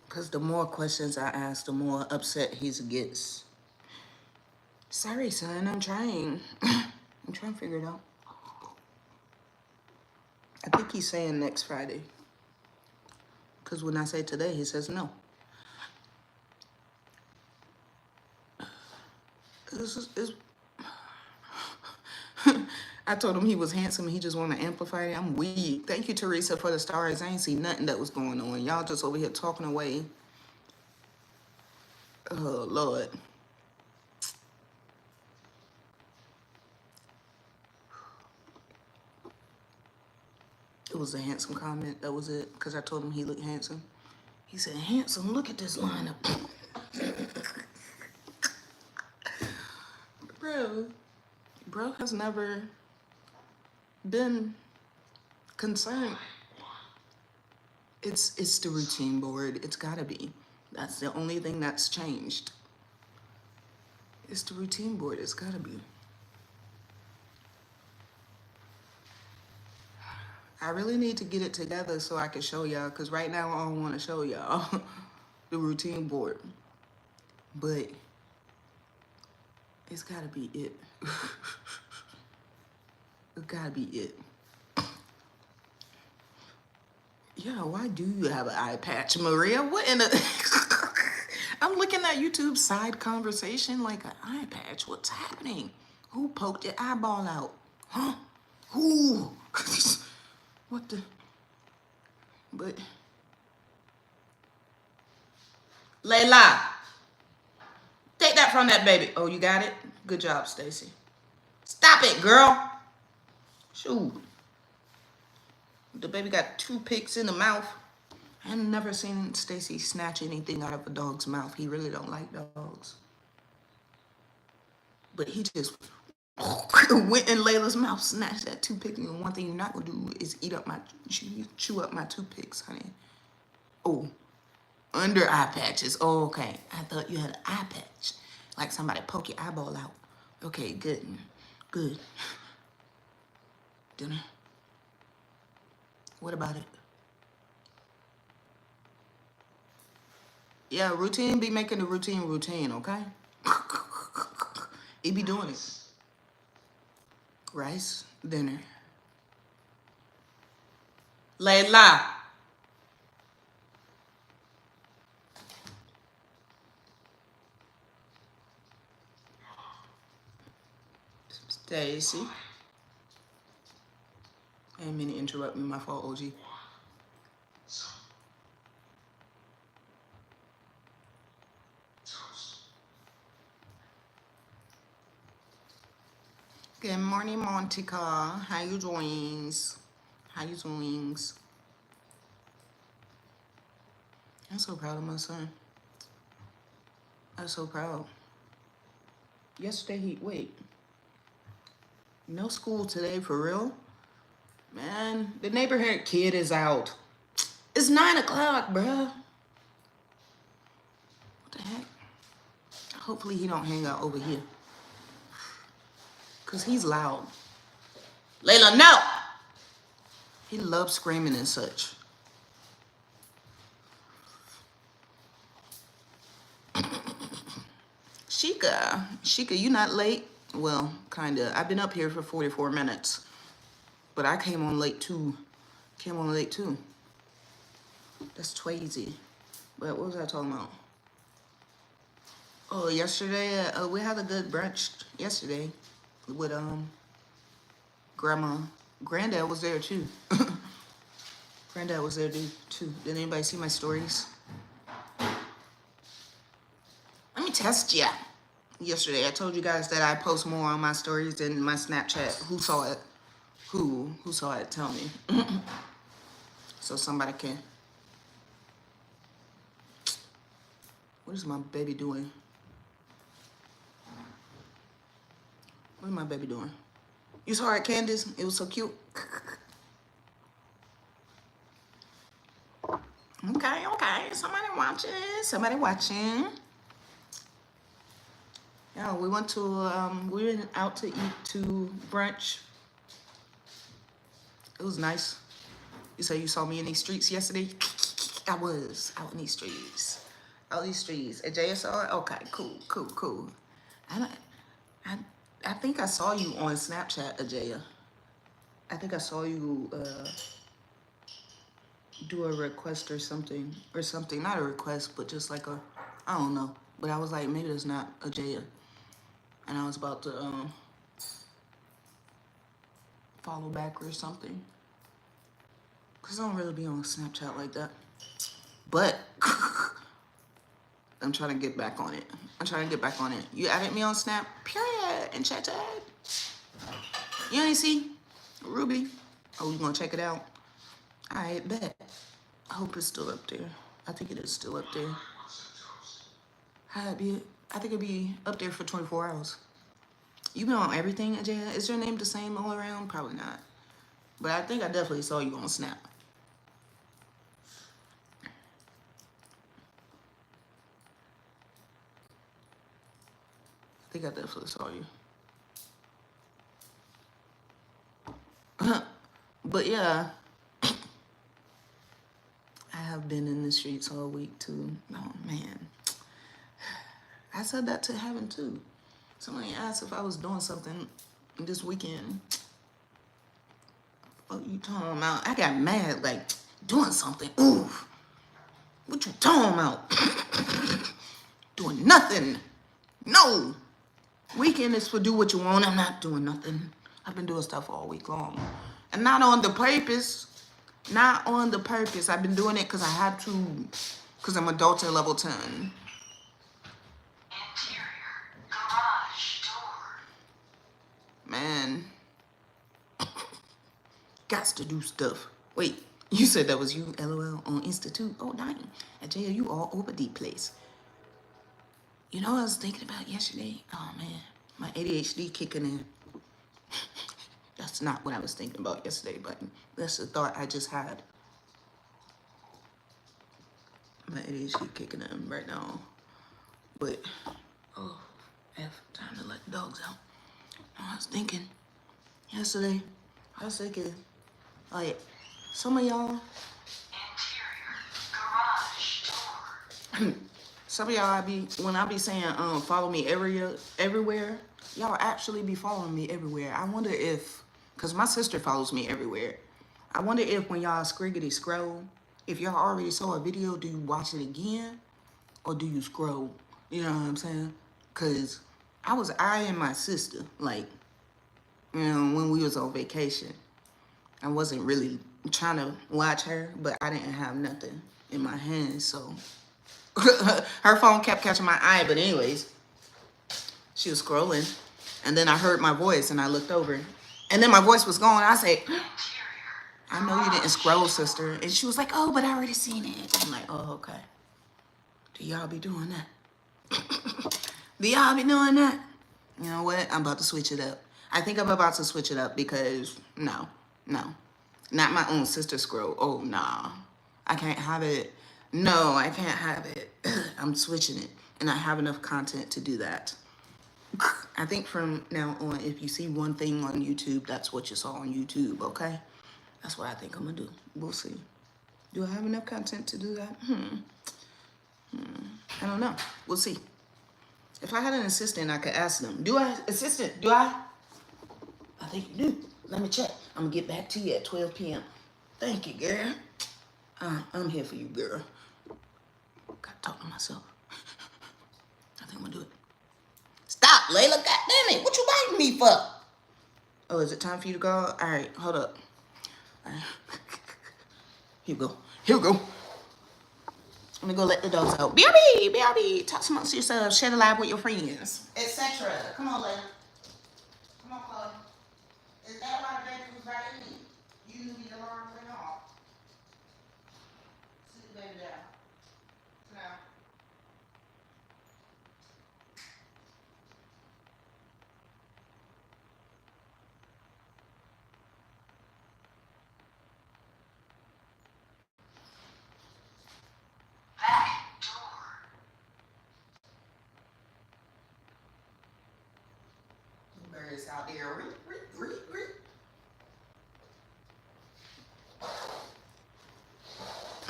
Because the more questions I ask, the more upset he gets. Sorry, son, I'm trying. I'm trying to figure it out. I think he's saying next Friday. Because when I say today, he says no. I told him he was handsome and he just want to amplify it. I'm weak. Thank you, Teresa, for the stars. I ain't see nothing that was going on. Y'all just over here talking away. Oh, Lord. It was a handsome comment. That was it. Because I told him he looked handsome. He said, handsome, look at this lineup. Bro has never been concerned. It's the routine board. It's gotta be. That's the only thing that's changed. It's the routine board. It's gotta be. I really need to get it together so I can show y'all, because right now I don't want to show y'all the routine board. But it's gotta be it. It gotta be it. Yeah, why do you have an eye patch, Maria? What in the... I'm looking at YouTube's side conversation like an eye patch. What's happening? Who poked your eyeball out? Huh? Who? What the... But... Layla! Take that from that baby. Oh, you got it? Good job, Stacy. Stop it, girl. Shoot. The baby got toothpicks in the mouth. I've never seen Stacy snatch anything out of a dog's mouth. He really don't like dogs. But he just went in Layla's mouth, snatched that toothpick. And one thing you're not gonna do is chew up my toothpicks, honey. Oh, under eye patches. Oh, okay. I thought you had an eye patch. Like somebody poke your eyeball out. Okay, good. Good. Dinner. What about it? Yeah, routine be making the routine, okay? He be doing it. Rice, dinner. Layla. Stacy. I didn't mean to interrupt me. My fault, OG. Good morning, Montica. How you doing? How you doing? I'm so proud of my son. I'm so proud. Yesterday, wait. No school today, for real? Man, the neighborhood kid is out. It's 9 o'clock, bruh. What the heck? Hopefully he don't hang out over here. Because he's loud. Layla, no! He loves screaming and such. Sheikah, you not late? Well, kinda. I've been up here for 44 minutes. But I came on late too. That's crazy. But what was I talking about? Oh, yesterday, we had a good brunch yesterday with grandma. Granddad was there too. Granddad was there too. Did anybody see my stories? Let me test ya. Yesterday, I told you guys that I post more on my stories than my Snapchat. Who saw it? Who saw it? Tell me. So somebody can. What is my baby doing? What is my baby doing? You saw it, Candace? It was so cute. Okay. Somebody watching. Yeah, we went out to eat to brunch. It was nice. You say you saw me in these streets yesterday? I was out in these streets. Ajaya saw it? Okay, cool. I think I saw you on Snapchat, Ajaya. I think I saw you do a request or something. Not a request, but just like I don't know. But I was like, maybe it's not Ajaya. And I was about to follow back or something. Because I don't really be on Snapchat like that. But I'm trying to get back on it. You added me on Snap, period, and chat. You ain't see? Ruby. Oh, you gonna check it out? All right, bet. I hope it's still up there. I think it is still up there. I think it'll be up there for 24 hours. You been on everything, Ajaya? Is your name the same all around? Probably not. But I think I definitely saw you on Snap. I think I definitely saw you. But yeah, I have been in the streets all week too. Oh man. I said that to heaven too. Somebody asked if I was doing something this weekend. What you talking about? I got mad, like, doing something. Ooh. What you talking about? Doing nothing. No. Weekend is for do what you want. I'm not doing nothing. I've been doing stuff all week long. And not on the purpose. Not on the purpose. I've been doing it because I had to. Because I'm adult at level 10. Interior garage door. Man. Gots to do stuff. Wait, you said that was you, LOL, on Institute? Oh, dang. Ajaya, you all over the place. You know what I was thinking about yesterday? Oh, man. My ADHD kicking in. That's not what I was thinking about yesterday, but that's the thought I just had. My ADHD kicking in right now. But, oh, F, time to let the dogs out. I was thinking yesterday, like, some of y'all, some of y'all, when I be saying, follow me everywhere, y'all actually be following me everywhere. I wonder if, because my sister follows me everywhere. I wonder if when y'all scriggity scroll, if y'all already saw a video, do you watch it again? Or do you scroll? You know what I'm saying? Because I was eyeing my sister, like, you know, when we was on vacation. I wasn't really trying to watch her, but I didn't have nothing in my hands, so her phone kept catching my eye. But anyways, she was scrolling, and then I heard my voice, and I looked over, and then my voice was gone. I said, I know you didn't scroll, sister. And she was like, oh, but I already seen it. I'm like, oh, okay. Do y'all be doing that? Do y'all be doing that? You know what? I'm about to switch it up. I think I'm about to switch it up because, no. Not my own sister scroll. Oh, nah. I can't have it. No, I can't have it. I'm switching it. And I have enough content to do that. I think from now on, if you see one thing on YouTube, that's what you saw on YouTube, okay? That's what I think I'm going to do. We'll see. Do I have enough content to do that? I don't know. We'll see. If I had an assistant, I could ask them. Assistant, do I? I think you do. Let me check. I'm going to get back to you at 12 p.m. Thank you, girl. I'm here for you, girl. Got to talk to myself. I think I'm going to do it. Stop, Layla. God damn it. What you biting me for? Oh, is it time for you to go? All right, hold up. All right. Here we go. Let me go let the dogs out. BRB. Talk amongst yourselves. Share the live with your friends, etc. Come on, Layla. Come on, Chloe. Is that why the baby was right in me? You knew the alarm went off. Sit the baby down. Sit down. Back door. Birds out there.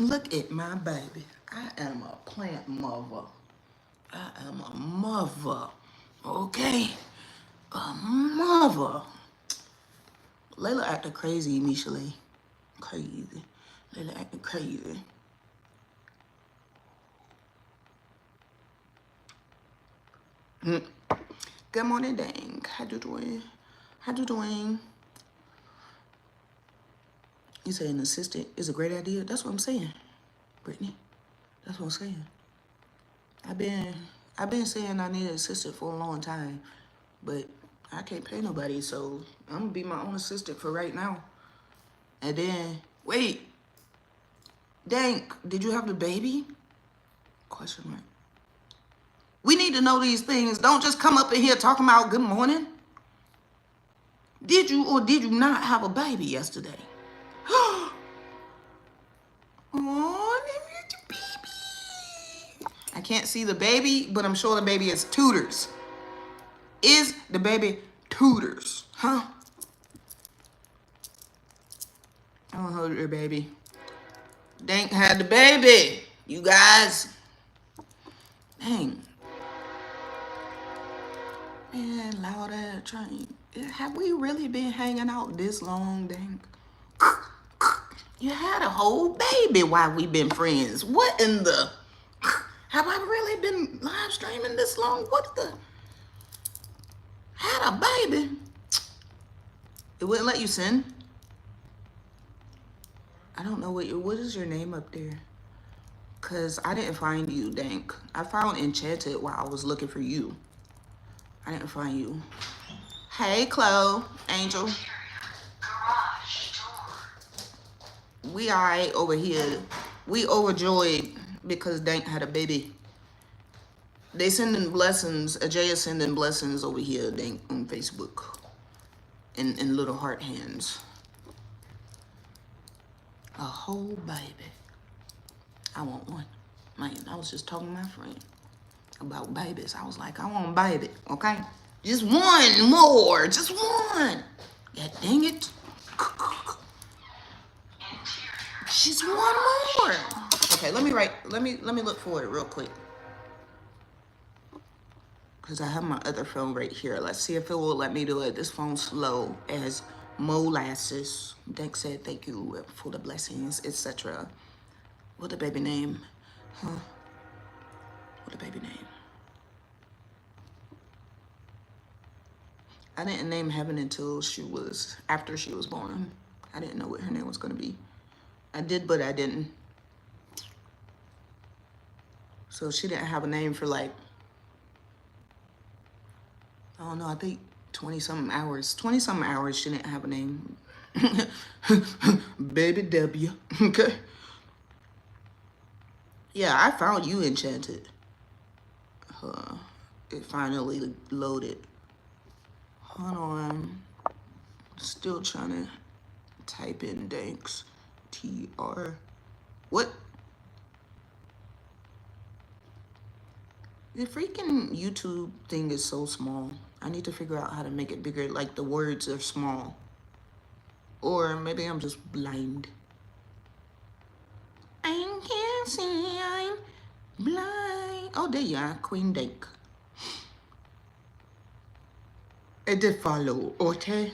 Look at my baby. I am a plant mother. I am a mother. Okay? A mother. Layla acting crazy, Michelle. Crazy. Layla acting crazy. Good morning, dang. How you doing? You say an assistant is a great idea? That's what I'm saying, Brittany. That's what I'm saying. I've been saying I need an assistant for a long time, but I can't pay nobody, so I'm gonna be my own assistant for right now. And then, wait, Dank, did you have the baby? Question mark. We need to know these things. Don't just come up in here talking about good morning. Did you or did you not have a baby yesterday? Oh, let me get your baby. I can't see the baby, but I'm sure the baby is Tutors. Is the baby Tutors? Huh? I don't hold your baby. Dank had the baby. You guys. Dang. Man, loud ass train. Have we really been hanging out this long, Dank? You had a whole baby while we been friends. What in the... Have I really been live streaming this long? What the... Had a baby? It wouldn't let you send? I don't know what is your name up there? Cause I didn't find you, Dank. I found Enchanted while I was looking for you. I didn't find you. Hey, Chloe, Angel. We alright over here. We overjoyed because Dank had a baby. They sending blessings. Ajay is sending blessings over here, Dank, on Facebook. In little heart hands. A whole baby. I want one. Man, I was just talking to my friend about babies. I was like, I want a baby, okay? Just one more. Just one. Yeah, dang it. Just one more. Okay, let me look for it real quick. Because I have my other phone right here. Let's see if it will let me do it. This phone's slow as molasses. Dank said thank you for the blessings, etc. What the baby name? Huh? What the baby name? I didn't name Heaven until after she was born. I didn't know what her name was gonna be. I did, but I didn't. So she didn't have a name for like, I don't know, I think 20-something hours. 20-something hours she didn't have a name. Baby W, okay? Yeah, I found you, Enchanted. It finally loaded. Hold on. Still trying to type in Dank's TR. What? The freaking YouTube thing is so small. I need to figure out how to make it bigger. Like the words are small. Or maybe I'm just blind. I can't see, I'm blind. Oh, there you are, Queen Dank. It did follow, okay?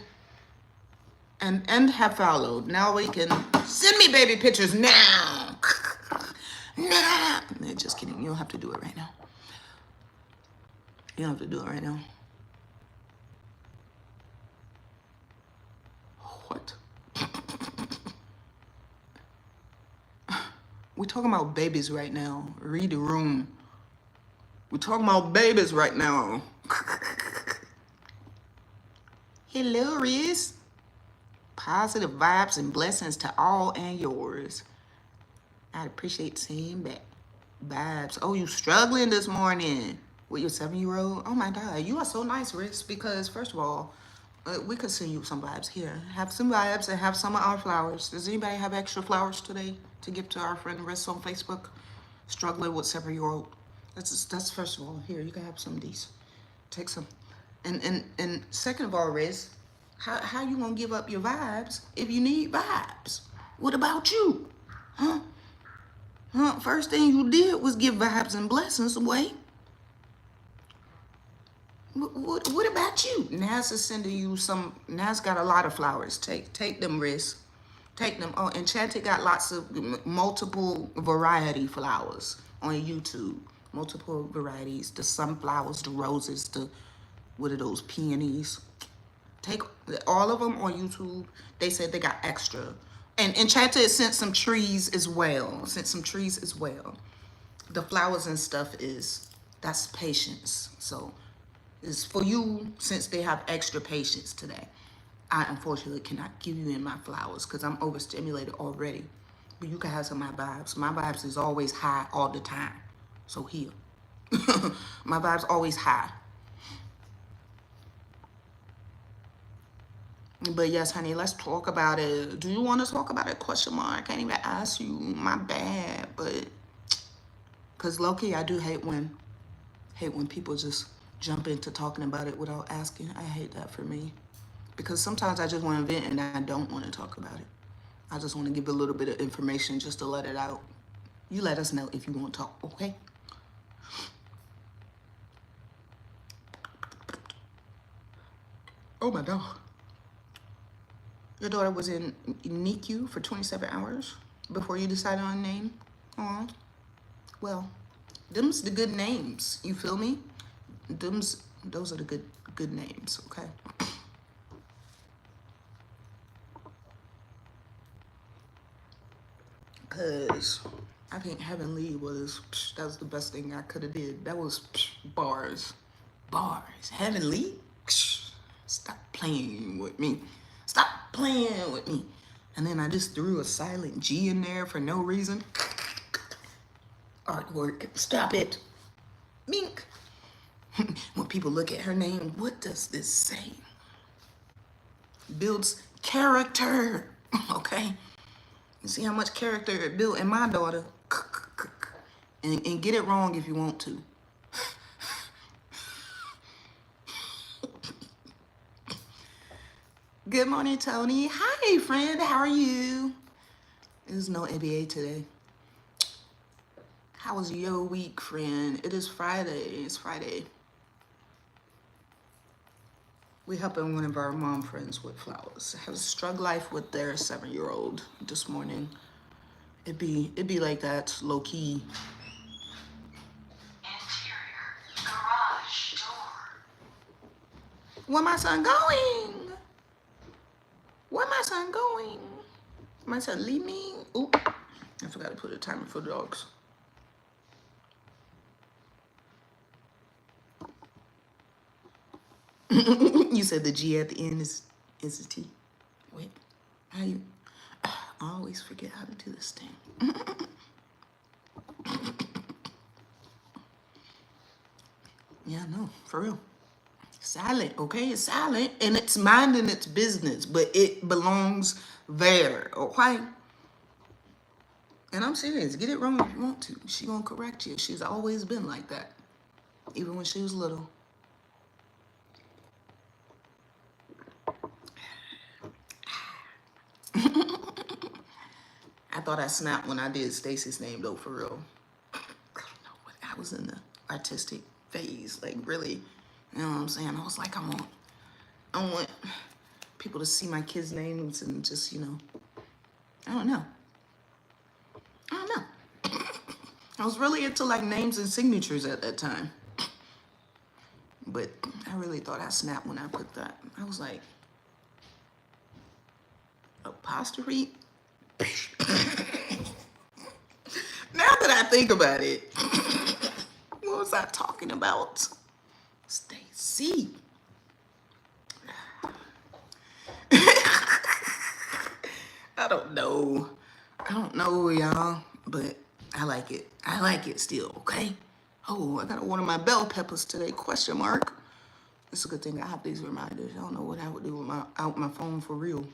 And have followed. Now we can send me baby pictures now. Nah. Just kidding. You don't have to do it right now. You don't have to do it right now. What? We're talking about babies right now. Read the room. We're talking about babies right now. Hello, Riz. Positive vibes and blessings to all and yours. I'd appreciate seeing back. Vibes. Oh, you struggling this morning with your 7-year-old? Oh my God, you are so nice, Riz, because first of all, we could send you some vibes here. Have some vibes and have some of our flowers. Does anybody have extra flowers today to give to our friend Riz on Facebook? Struggling with 7-year-old. That's first of all. Here, you can have some of these. Take some. And second of all, Riz, how you gonna give up your vibes if you need vibes? What about you? Huh? First thing you did was give vibes and blessings away. What about you? Nas is sending you some. Nas got a lot of flowers. Take them, Riz. Take them. Oh, Enchanted got lots of multiple variety flowers on YouTube. Multiple varieties. The sunflowers, the roses, what are those, peonies? Take all of them on YouTube. They said they got extra. And Enchanted sent some trees as well. the flowers and stuff that's patience. So it's for you, since they have extra patience today. I unfortunately cannot give you in my flowers because I'm overstimulated already. But you can have some of my vibes. My vibes is always high all the time. So here. My vibes always high. But yes, honey, let's talk about it. Do you want to talk about it? Question mark. I can't even ask you. My bad. But because low-key, I do hate when people just jump into talking about it without asking. I hate that for me. Because sometimes I just want to vent and I don't want to talk about it. I just want to give a little bit of information just to let it out. You let us know if you want to talk, okay? Oh my God. Your daughter was in NICU for 27 hours before you decided on a name? Aw. Well, them's the good names. You feel me? Those are the good names, okay? Cause I think Heavenly that was the best thing I could have did. That was bars. Heavenly? Stop playing with me. Stop playing with me. And then I just threw a silent G in there for no reason. Artwork. Stop it. Mink. When people look at her name, what does this say? Builds character. Okay? You see how much character it built in my daughter? And get it wrong if you want to. Good morning, Tony. Hi, friend. How are you? There's no NBA today. How was your week, friend? It is Friday. It's Friday. We helping one of our mom friends with flowers. Have a struggle life with their 7-year-old this morning. It'd be like that, low key. Interior garage door. Where my son going? Where my son going? My son leave me? Oop. I forgot to put a timer for dogs. You said the G at the end is a T. Wait, how you? I always forget how to do this thing. Yeah, no, for real. Silent, okay? It's silent and it's minding its business, but it belongs there, okay? And I'm serious. Get it wrong if you want to. She gonna correct you. She's always been like that, even when she was little. I thought I snapped when I did Stacy's name though, for real. I don't know what I was in the artistic phase, like really, you know what I'm saying? I was like, I want people to see my kids' names and just, you know, I don't know. I was really into like names and signatures at that time. But I really thought I snapped when I put that. I was like, apostrophe? Now that I think about it, what was I talking about? Stacy. I don't know, y'all, but I like it. I like it still, okay? Oh, I gotta water my bell peppers today, question mark. It's a good thing I have these reminders. I don't know what I would do without my phone for real.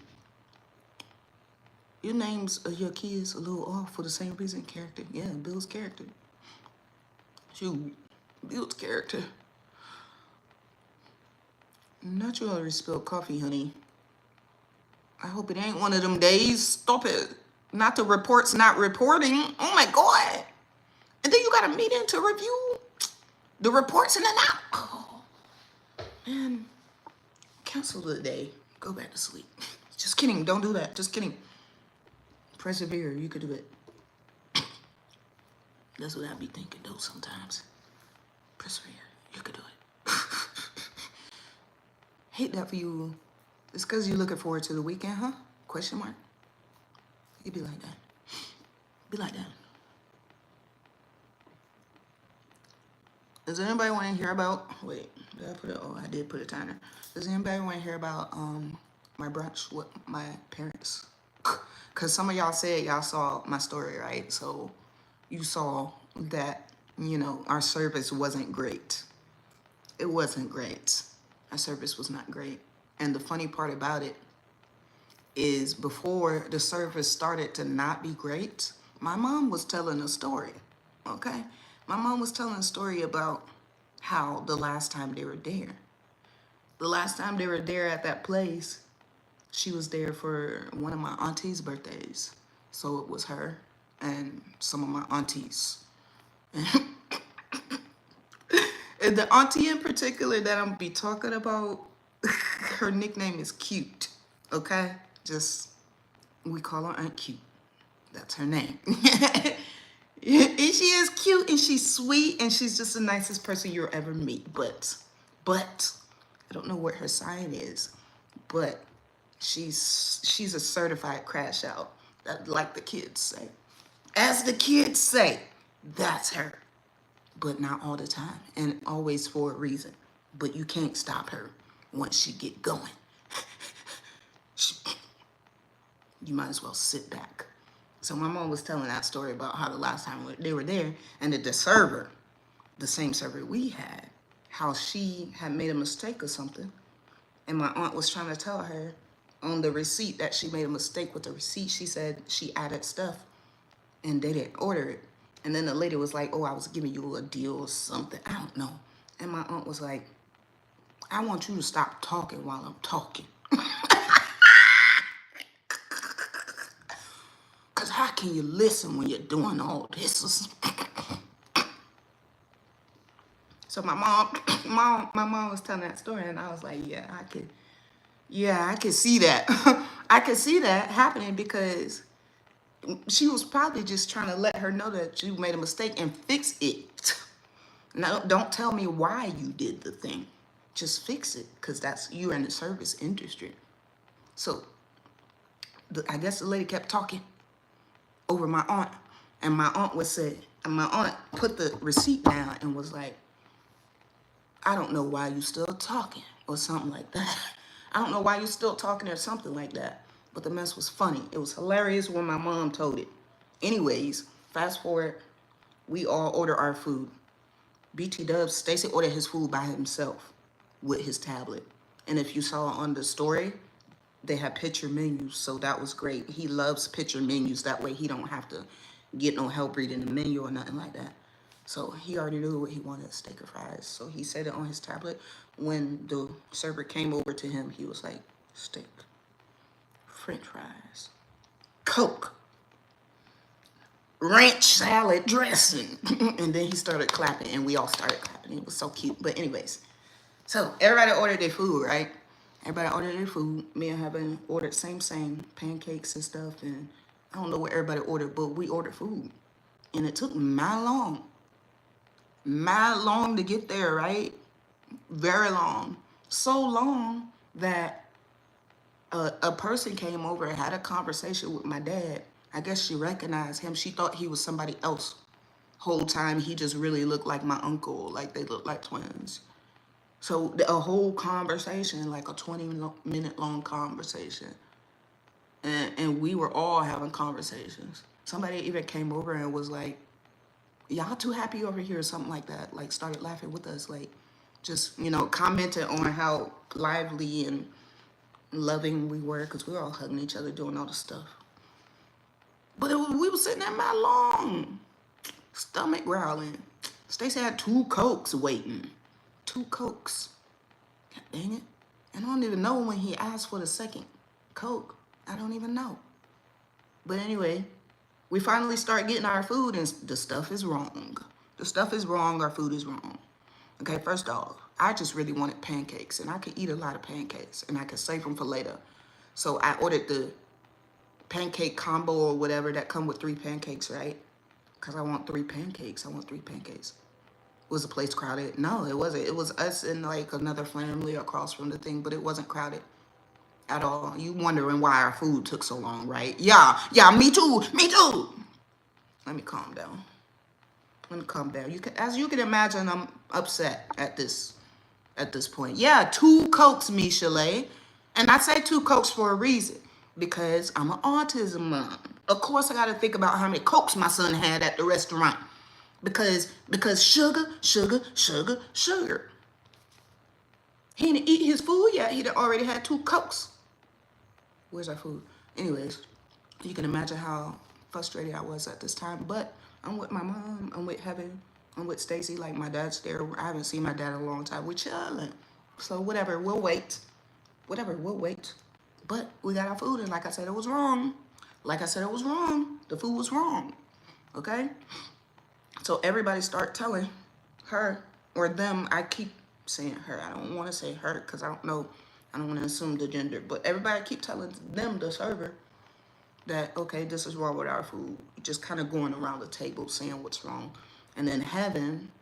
Your names of your kids a little off for the same reason, character. Yeah, builds character. Shoot, builds character. Not you already spilled coffee, honey. I hope it ain't one of them days. Stop it. Not the reports not reporting. Oh my God. And then you got a meeting to review the reports in and out. Oh, man. Cancel the day. Go back to sleep. Just kidding. Don't do that. Just kidding. Persevere. You could do it. That's what I be thinking though sometimes. Persevere. You could do it. Hate that for you. It's because you're looking forward to the weekend, huh? Question mark. You be like that. Be like that. Does anybody want to hear about, wait, did I put it, oh, I did put a timer. Does anybody want to hear about my brunch with my parents? Because some of y'all said y'all saw my story, right? So you saw that, you know, our service wasn't great. It wasn't great. Our service was not great. And the funny part about it is before the service started to not be great, my mom was telling a story, okay? My mom was telling a story about how the last time they were there. The last time they were there at that place, she was there for one of my auntie's birthdays. So it was her and some of my aunties. And the auntie in particular that I'm gonna be talking about, her nickname is Cute, okay? Just, we call her Aunt Cute. That's her name. And she is cute and she's sweet and she's just the nicest person you'll ever meet. But, I don't know what her sign is, but she's a certified crash out, like the kids say. As the kids say, that's her. But not all the time and always for a reason. But you can't stop her once she get going. You might as well sit back. So my mom was telling that story about how the last time they were there and the server, the same server we had, how she had made a mistake or something. And my aunt was trying to tell her on the receipt that she made a mistake with the receipt. She said she added stuff and they didn't order it. And then the lady was like, oh, I was giving you a deal or something. I don't know. And my aunt was like, I want you to stop talking while I'm talking. Because how can you listen when you're doing all this? So my mom was telling that story, and I was like, yeah, I could see that. I could see that happening because she was probably just trying to let her know that you made a mistake and fix it. No, don't tell me why you did the thing. Just fix it, because you're in the service industry. So I guess the lady kept talking over my aunt, and my aunt put the receipt down and was like, I don't know why you still talking, or something like that. I don't know why you still talking, or something like that. But the mess was funny. It was hilarious when my mom told it. Anyways, fast forward, we all order our food. BT Dubs, Stacy ordered his food by himself with his tablet. And if you saw on the story, they had picture menus, so that was great. He loves picture menus. That way he don't have to get no help reading the menu or nothing like that. So he already knew what he wanted, steak or fries. So he said it on his tablet. When the server came over to him, he was like, steak, French fries, Coke, ranch salad dressing. And then he started clapping, and we all started clapping. It was so cute. But anyways, so everybody ordered their food, right? Everybody ordered their food. Me and Heaven ordered same pancakes and stuff. And I don't know what everybody ordered, but we ordered food. And it took mad long to get there, right? Very long. So long that a person came over and had a conversation with my dad. I guess she recognized him. She thought he was somebody else. Whole time he just really looked like my uncle, like they looked like twins. So a whole conversation, like a 20-minute long conversation. And we were all having conversations. Somebody even came over and was like, y'all too happy over here or something like that. Like started laughing with us, like just, you know, commented on how lively and loving we were, because we were all hugging each other, doing all the stuff. But we were sitting there mad long, stomach growling. Stacy had 2 Cokes waiting. 2 Cokes. God dang it. And I don't even know when he asked for the second Coke. I don't even know. But anyway, we finally start getting our food, and the stuff is wrong. The stuff is wrong, our food is wrong. Okay, first off, I just really wanted pancakes, and I could eat a lot of pancakes, and I could save them for later. So I ordered the pancake combo or whatever that come with 3 pancakes, right? Because I want 3 pancakes. Was the place crowded? No, it wasn't. It was us and like another family across from the thing, but it wasn't crowded at all. You wondering why our food took so long, right? Yeah, me too. Let me calm down. Let me calm down. As you can imagine, I'm upset at this point. Yeah, 2 Cokes, Michelet. And I say 2 Cokes for a reason. Because I'm an autism mom. Of course, I got to think about how many Cokes my son had at the restaurant. Because sugar, sugar, sugar, sugar. He didn't eat his food yet. He already had 2 Cokes. Where's our food? Anyways, you can imagine how frustrated I was at this time. But I'm with my mom. I'm with Heaven. I'm with Stacy. Like, my dad's there. I haven't seen my dad in a long time. We're chilling. So whatever, we'll wait. Whatever, we'll wait. But we got our food, and like I said, it was wrong. Like I said, it was wrong. The food was wrong. Okay? So everybody start telling her or them. I keep saying her. I don't want to say her because I don't know. I don't want to assume the gender. But everybody keep telling them, the server, that, okay, this is wrong with our food. Just kind of going around the table saying what's wrong. And then Heaven,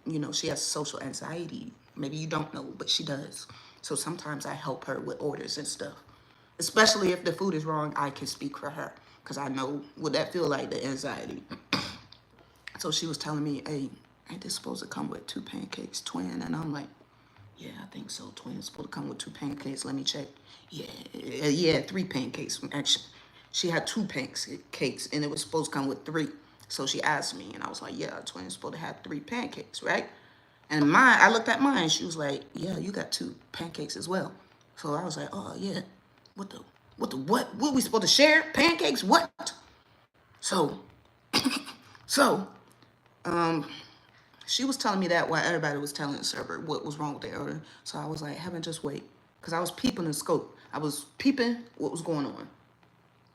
you know, she has social anxiety. Maybe you don't know, but she does. So sometimes I help her with orders and stuff. Especially if the food is wrong, I can speak for her. Because I know what that feel like, the anxiety. So she was telling me, hey, ain't this supposed to come with 2 pancakes, twin? And I'm like, yeah, I think so. Twin is supposed to come with 2 pancakes. Let me check. Yeah, 3 pancakes. Actually, she had 2 pancakes, and it was supposed to come with 3. So she asked me, and I was like, yeah, twin is supposed to have 3 pancakes, right? And mine, I looked at mine. She was like, yeah, you got 2 pancakes as well. So I was like, oh, yeah. What? What we supposed to share? Pancakes? What? So, she was telling me that while everybody was telling the server what was wrong with their order. So I was like, Heaven, just wait. Because I was peeping the scope. I was peeping what was going on.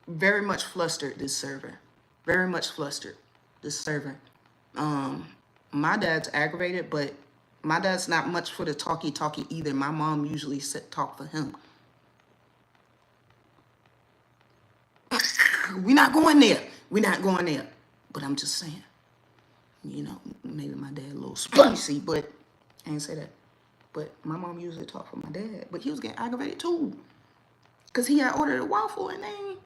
Very much flustered, this server. Very much flustered, this server. My dad's aggravated, but my dad's not much for the talkie either. My mom usually talk for him. We're not going there. We're not going there. But I'm just saying, you know, maybe my dad a little spicy, but I ain't say that. But my mom usually talk for my dad. But he was getting aggravated too. Because he had ordered a waffle and they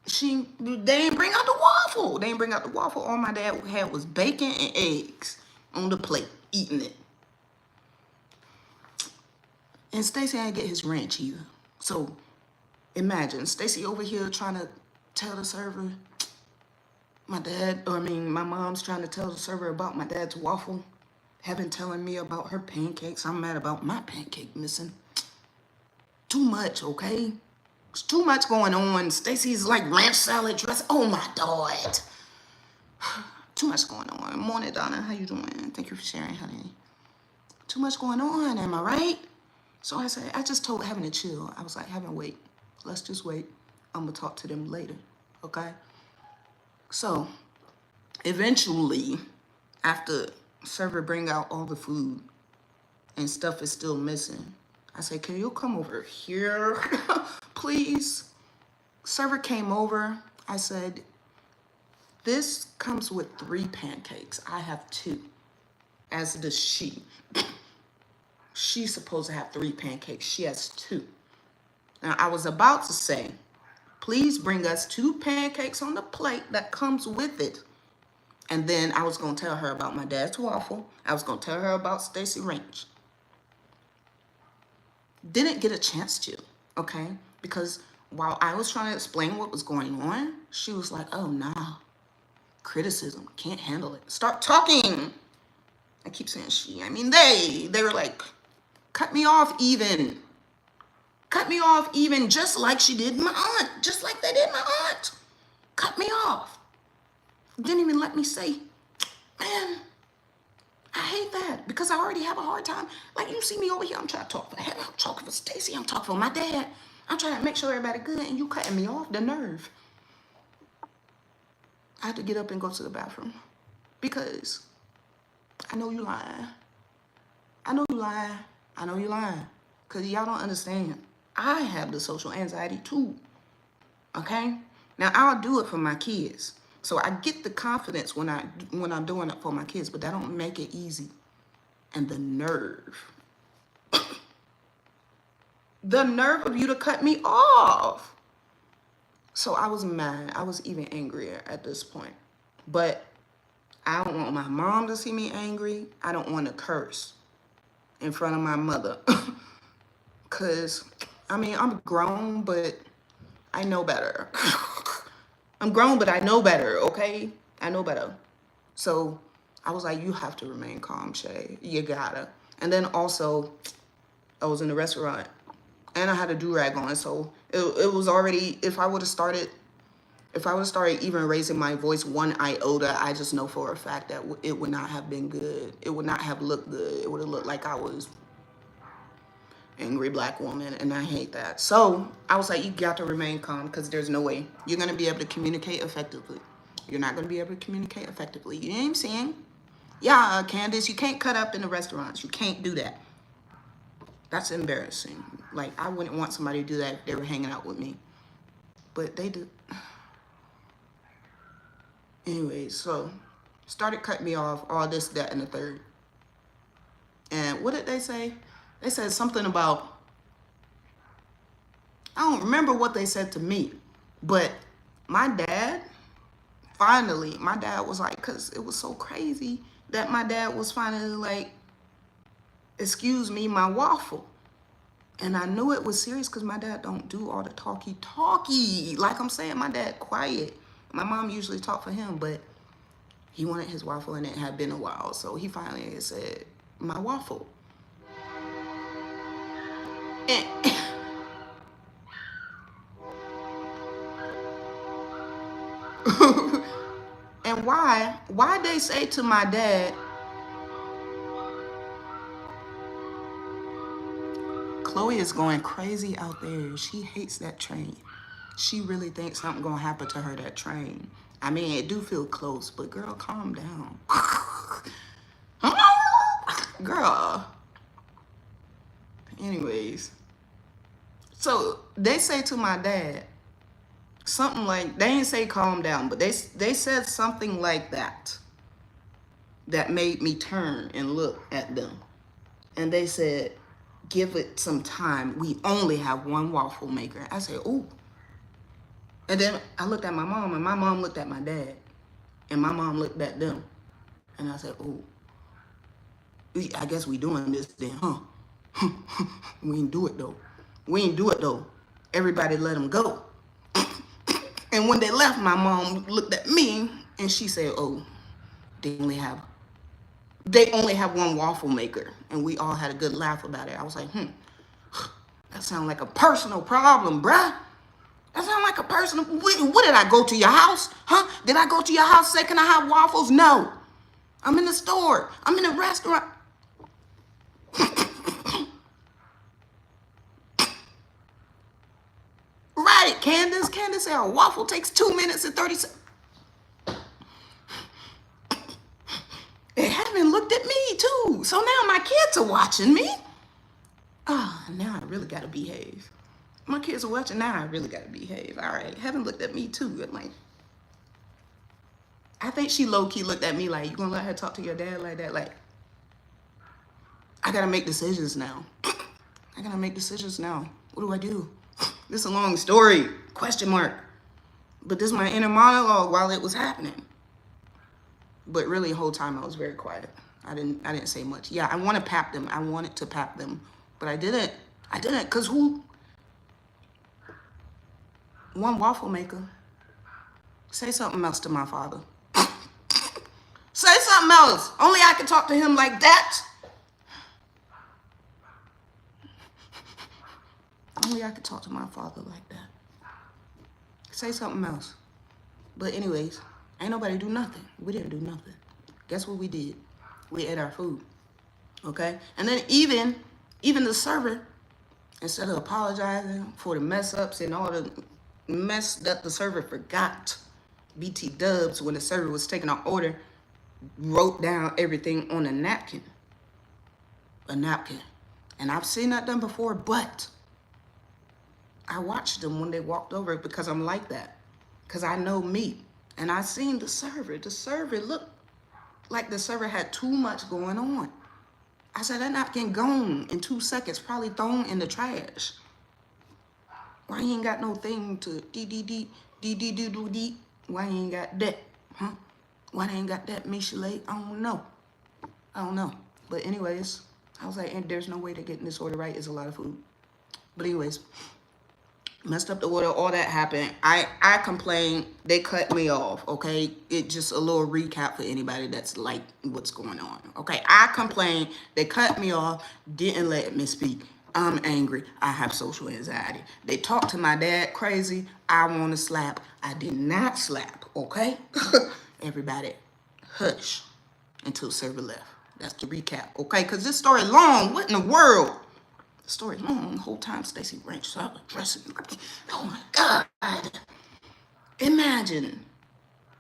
didn't bring out the waffle. They didn't bring out the waffle. All my dad had was bacon and eggs on the plate, eating it. And Stacy didn't get his ranch either. So imagine Stacy over here trying to tell the server, my mom's trying to tell the server about my dad's waffle. Heaven telling me about her pancakes. I'm mad about my pancake missing. Too much, okay? There's too much going on. Stacy's like ranch salad dress. Oh my God. Too much going on. Morning, Donna. How you doing? Thank you for sharing, honey. Too much going on, am I right? So I just told Heaven to chill. I was like, Heaven, wait. Let's just wait. I'm going to talk to them later, okay? So, eventually, after server bring out all the food and stuff is still missing, I said, can you come over here, please? Server came over. I said, this comes with 3 pancakes. I have 2, as does she. She's supposed to have 3 pancakes. She has 2. Now, I was about to say, please bring us 2 pancakes on the plate that comes with it. And then I was going to tell her about my dad's waffle. I was going to tell her about Stacy Ranch. Didn't get a chance to, okay? Because while I was trying to explain what was going on, she was like, oh, nah. Criticism. Can't handle it. Start talking. I keep saying she. I mean they. They were like, cut me off even. Cut me off even just like she did my aunt. Just like they did my aunt. Cut me off. Didn't even let me say, man, I hate that because I already have a hard time. Like, you see me over here, I'm trying to talk for Heaven, I'm talking for Stacy, I'm talking for my dad. I'm trying to make sure everybody good, and you cutting me off, the nerve. I had to get up and go to the bathroom because I know you lying. I know you lying. I know you lying because y'all don't understand. I have the social anxiety too, okay? Now, I'll do it for my kids. So I get the confidence when I'm doing it for my kids, but that don't make it easy. And the nerve. The nerve of you to cut me off. So I was mad. I was even angrier at this point. But I don't want my mom to see me angry. I don't want to curse in front of my mother. Because, I mean, I'm grown, but I know better. I'm grown, but I know better, okay? I know better. So I was like, you have to remain calm, Shay. You gotta. And then also, I was in the restaurant and I had a do-rag on. So it was already, if I would have started even raising my voice one iota, I just know for a fact that it would not have been good. It would not have looked good. It would have looked like I was angry black woman, and I hate that. So I was like, you got to remain calm because there's no way you're going to be able to communicate effectively. You're not going to be able to communicate effectively. You know what I'm saying? Yeah, Candace, you can't cut up in the restaurants. You can't do that. That's embarrassing. Like, I wouldn't want somebody to do that if they were hanging out with me. But they do. Anyways, so started cutting me off, all this, that, and the third. And what did they say? They said something about, I don't remember what they said to me, but my dad, finally, my dad was like, because it was so crazy that my dad was finally like, excuse me, my waffle. And I knew it was serious because my dad don't do all the talky. Like I'm saying, my dad quiet. My mom usually talk for him, but he wanted his waffle and it had been a while. So he finally said, my waffle. And and why they say to my dad, Chloe is going crazy out there. She hates that train. She really thinks something gonna happen to her, that train. I mean, it do feel close, but girl, calm down. Girl. Anyways. So they say to my dad, something like, they didn't say calm down, but they said something like that made me turn and look at them. And they said, give it some time. We only have one waffle maker. I said, ooh. And then I looked at my mom, and my mom looked at my dad, and my mom looked at them. And I said, ooh, I guess we doing this then, huh? We ain't do it though. Everybody let them go. And when they left, my mom looked at me and she said, oh, they only have one waffle maker. And we all had a good laugh about it. I was like, that sounds like a personal problem, bruh. That sounds like a personal, what did I go to your house? Huh? Did I go to your house and say, can I have waffles? No. I'm in the store. I'm in a restaurant. Right, Candace. Candace said a waffle takes 2 minutes and 30 seconds. It hadn't looked at me too. So now my kids are watching me. Now I really gotta behave. My kids are watching, now I really gotta behave. All right, haven't looked at me too. I'm like, I think she low-key looked at me like, you gonna let her talk to your dad like that? Like, I gotta make decisions now. I gotta make decisions now. What do I do? This is a long story, question mark. But this is my inner monologue while it was happening. But really, the whole time I was very quiet. I didn't say much. Yeah, I want to pap them. I wanted to pap them, but I didn't. Because who? One waffle maker. Say something else to my father. Say something else. Only I can talk to him like that. Only I could talk to my father like that. Say something else. But anyways, ain't nobody do nothing. We didn't do nothing. Guess what we did? We ate our food. Okay? And then even the server, instead of apologizing for the mess ups and all the mess that the server forgot, BT Dubs, when the server was taking our order, wrote down everything on a napkin. A napkin. And I've seen that done before, but I watched them when they walked over because I'm like that. Because I know me. And I seen the server. The server looked like the server had too much going on. I said, that napkin gone in 2 seconds, probably thrown in the trash. Why you ain't got no thing to dee? Why you ain't got that? Huh? Why they ain't got that Michelin? I don't know. I don't know. But anyways, I was like, and there's no way to getting this order right. It's a lot of food. But anyways, messed up the order. All that happened. I complained. They cut me off. Okay, it just a little recap for anybody that's like, what's going on. Okay, I complained. They cut me off. Didn't let me speak. I'm angry. I have social anxiety. They talked to my dad crazy. I want to slap. I did not slap. Okay, everybody, hush until server left. That's the recap. Okay, because this story long. What in the world? The story long. The whole time Stacy wrenched, so I was dressing. Oh my God. Imagine.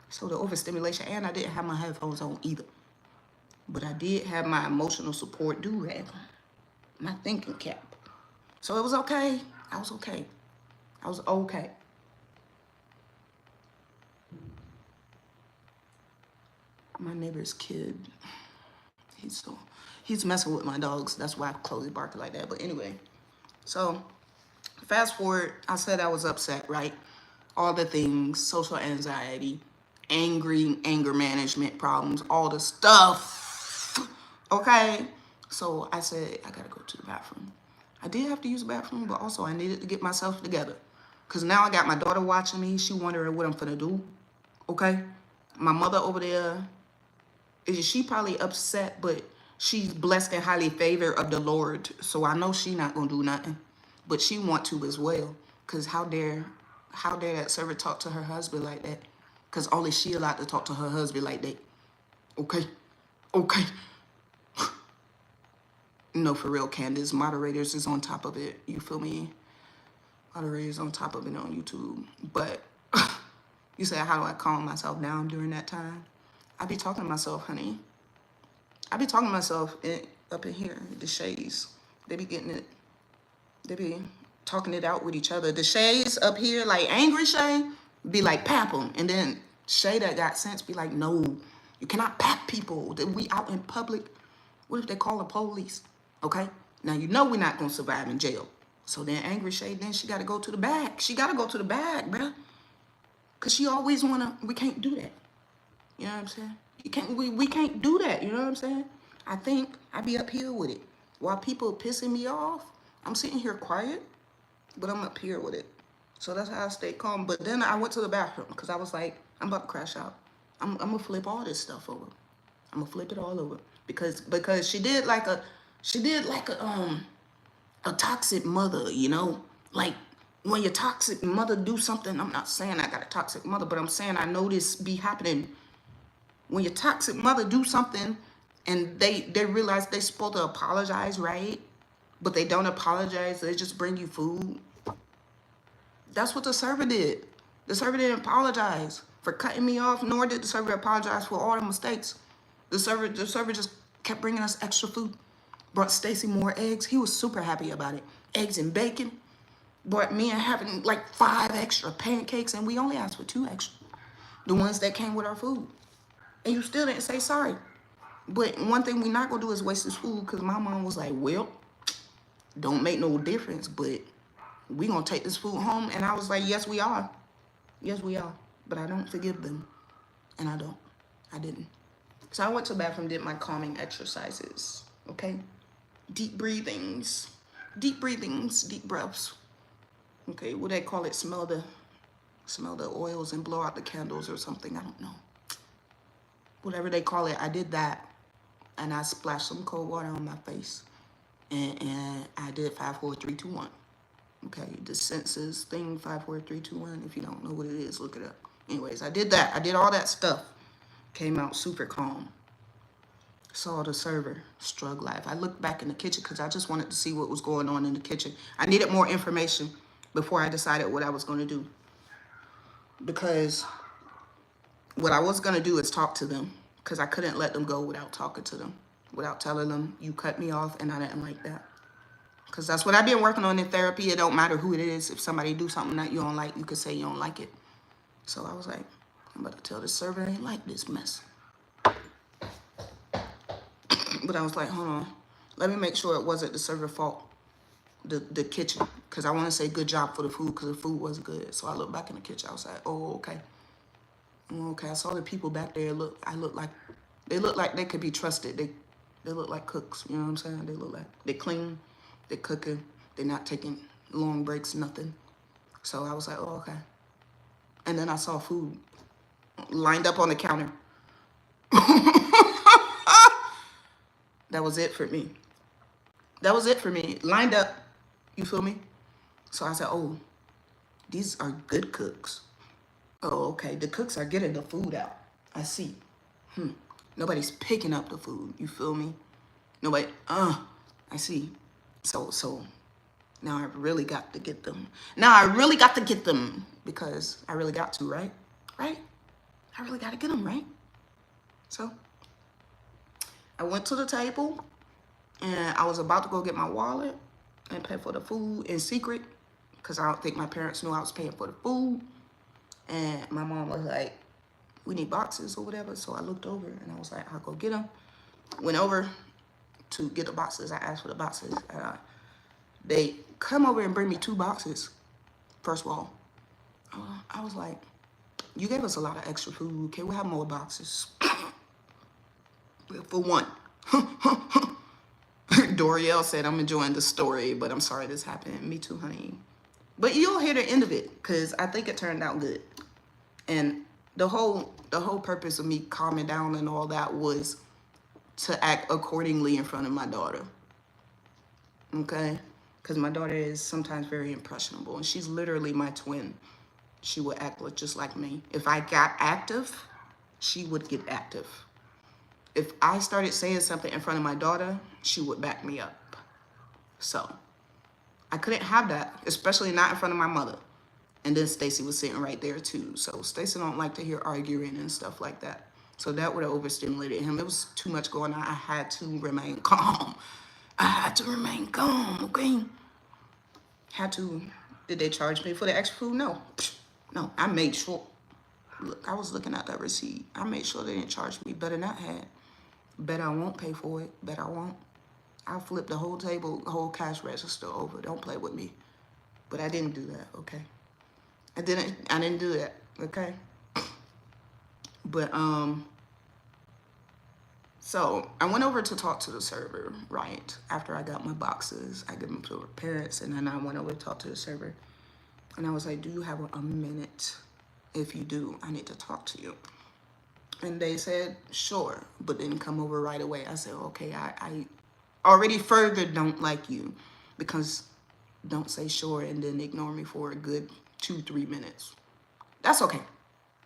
So the overstimulation, and I didn't have my headphones on either. But I did have my emotional support do-rag, my thinking cap. So it was okay. I was okay. I was okay. My neighbor's kid, he's messing with my dogs. That's why I close it barking like that. But anyway, so fast forward, I said I was upset, right? All the things, social anxiety, anger management problems, all the stuff. Okay. So I said, I gotta go to the bathroom. I did have to use the bathroom, but also I needed to get myself together. Because now I got my daughter watching me. She wondering what I'm finna do. Okay. My mother over there, she probably upset, but she's blessed and highly favored of the Lord. So I know she not gonna do nothing. But she want to as well. Because how dare that server talk to her husband like that? Because only she allowed to talk to her husband like that. Okay? Okay. No, for real, Candace. Moderators is on top of it. You feel me? Moderators on top of it on YouTube. But you say, how do I calm myself down during that time? I be talking to myself, honey. I be talking to myself up in here, the shades. They be getting it. They be talking it out with each other. The shades up here, like angry Shay, be like, pap them. And then Shay that got sense be like, no, you cannot pap people. That we out in public. What if they call the police? Okay? Now, you know we're not going to survive in jail. So then angry Shay, then she got to go to the bag. She got to go to the bag, bruh. Because she always want to, we can't do that. You know what I'm saying? We can't do that. You know what I'm saying? I think I be up here with it. While people pissing me off, I'm sitting here quiet, but I'm up here with it. So that's how I stay calm. But then I went to the bathroom because I was like, I'm about to crash out. I'm going to flip all this stuff over. I'm going to flip it all over. Because she did like a toxic mother, you know? Like, when your toxic mother do something, I'm not saying I got a toxic mother, but I'm saying I know this be happening. When your toxic mother do something and they realize they supposed to apologize, right? But they don't apologize, they just bring you food. That's what the server did. The server didn't apologize for cutting me off, nor did the server apologize for all the mistakes. The server just kept bringing us extra food. Brought Stacy more eggs. He was super happy about it. Eggs and bacon. Brought me and having like 5 extra pancakes, and we only asked for 2 extra. The ones that came with our food. And you still didn't say sorry. But one thing we're not going to do is waste this food, because my mom was like, well, don't make no difference, but we going to take this food home. And I was like, yes, we are. Yes, we are. But I don't forgive them. And I don't. I didn't. So I went to the bathroom, did my calming exercises. Okay? Deep breathings. Deep breathings. Deep breaths. Okay, what they call it? Smell the oils and blow out the candles or something. I don't know. Whatever they call it, I did that. And I splashed some cold water on my face. And I did 5, 4, 3, 2, 1. Okay, the senses thing, 5, 4, 3, 2, 1. If you don't know what it is, look it up. Anyways, I did that. I did all that stuff. Came out super calm. Saw the server, strug life. I looked back in the kitchen because I just wanted to see what was going on in the kitchen. I needed more information before I decided what I was going to do. Because what I was going to do is talk to them, because I couldn't let them go without talking to them, without telling them, you cut me off and I didn't like that. Because that's what I've been working on in therapy. It don't matter who it is. If somebody do something that you don't like, you could say you don't like it. So I was like, I'm about to tell this server I ain't like this mess. But I was like, hold on. Let me make sure it wasn't the server fault, the kitchen. Because I want to say good job for the food, because the food was good. So I looked back in the kitchen. I was like, oh, okay. Okay, I saw the people back there. They look like they could be trusted. They look like cooks. You know what I'm saying? They look like they clean, they cooking, they're not taking long breaks, nothing. So I was like, oh, okay. And then I saw food lined up on the counter. That was it for me. That was it for me. Lined up. You feel me? So I said, oh, these are good cooks. Oh, okay. The cooks are getting the food out. I see. Nobody's picking up the food. You feel me? Nobody, I see. So now I really got to get them. Now I really got to get them because I really got to, right? Right? I really got to get them, right? So I went to the table and I was about to go get my wallet and pay for the food in secret because I don't think my parents knew I was paying for the food. And my mom was like, we need boxes or whatever. So I looked over and I was like, I'll go get them. Went over to get the boxes. I asked for the boxes. They come over and bring me 2 boxes. First of all, I was like, you gave us a lot of extra food. Can we have more boxes? For one. Dorielle said, I'm enjoying the story, but I'm sorry this happened. Me too, honey. But you'll hear the end of it because I think it turned out good. And the whole purpose of me calming down and all that was to act accordingly in front of my daughter. Okay? Because my daughter is sometimes very impressionable, and she's literally my twin. She would act just like me. If I got active, she would get active. If I started saying something in front of my daughter, she would back me up. So I couldn't have that, especially not in front of my mother. And then Stacy was sitting right there too. So Stacy don't like to hear arguing and stuff like that. So that would have overstimulated him. It was too much going on. I had to remain calm. I had to remain calm, okay? Had to. Did they charge me for the extra food? No. No, I made sure. Look, I was looking at that receipt. I made sure they didn't charge me. Better not have. Bet I won't pay for it. Bet I won't. I'll flip the whole table, whole cash register over. Don't play with me. But I didn't do that, okay? I didn't do that, okay? But, so I went over to talk to the server, right? After I got my boxes, I gave them to her parents, and then I went over to talk to the server. And I was like, do you have a minute? If you do, I need to talk to you. And they said, sure, but didn't come over right away. I said, okay, I already further don't like you because don't say sure and then ignore me for a good 2-3 minutes. That's okay.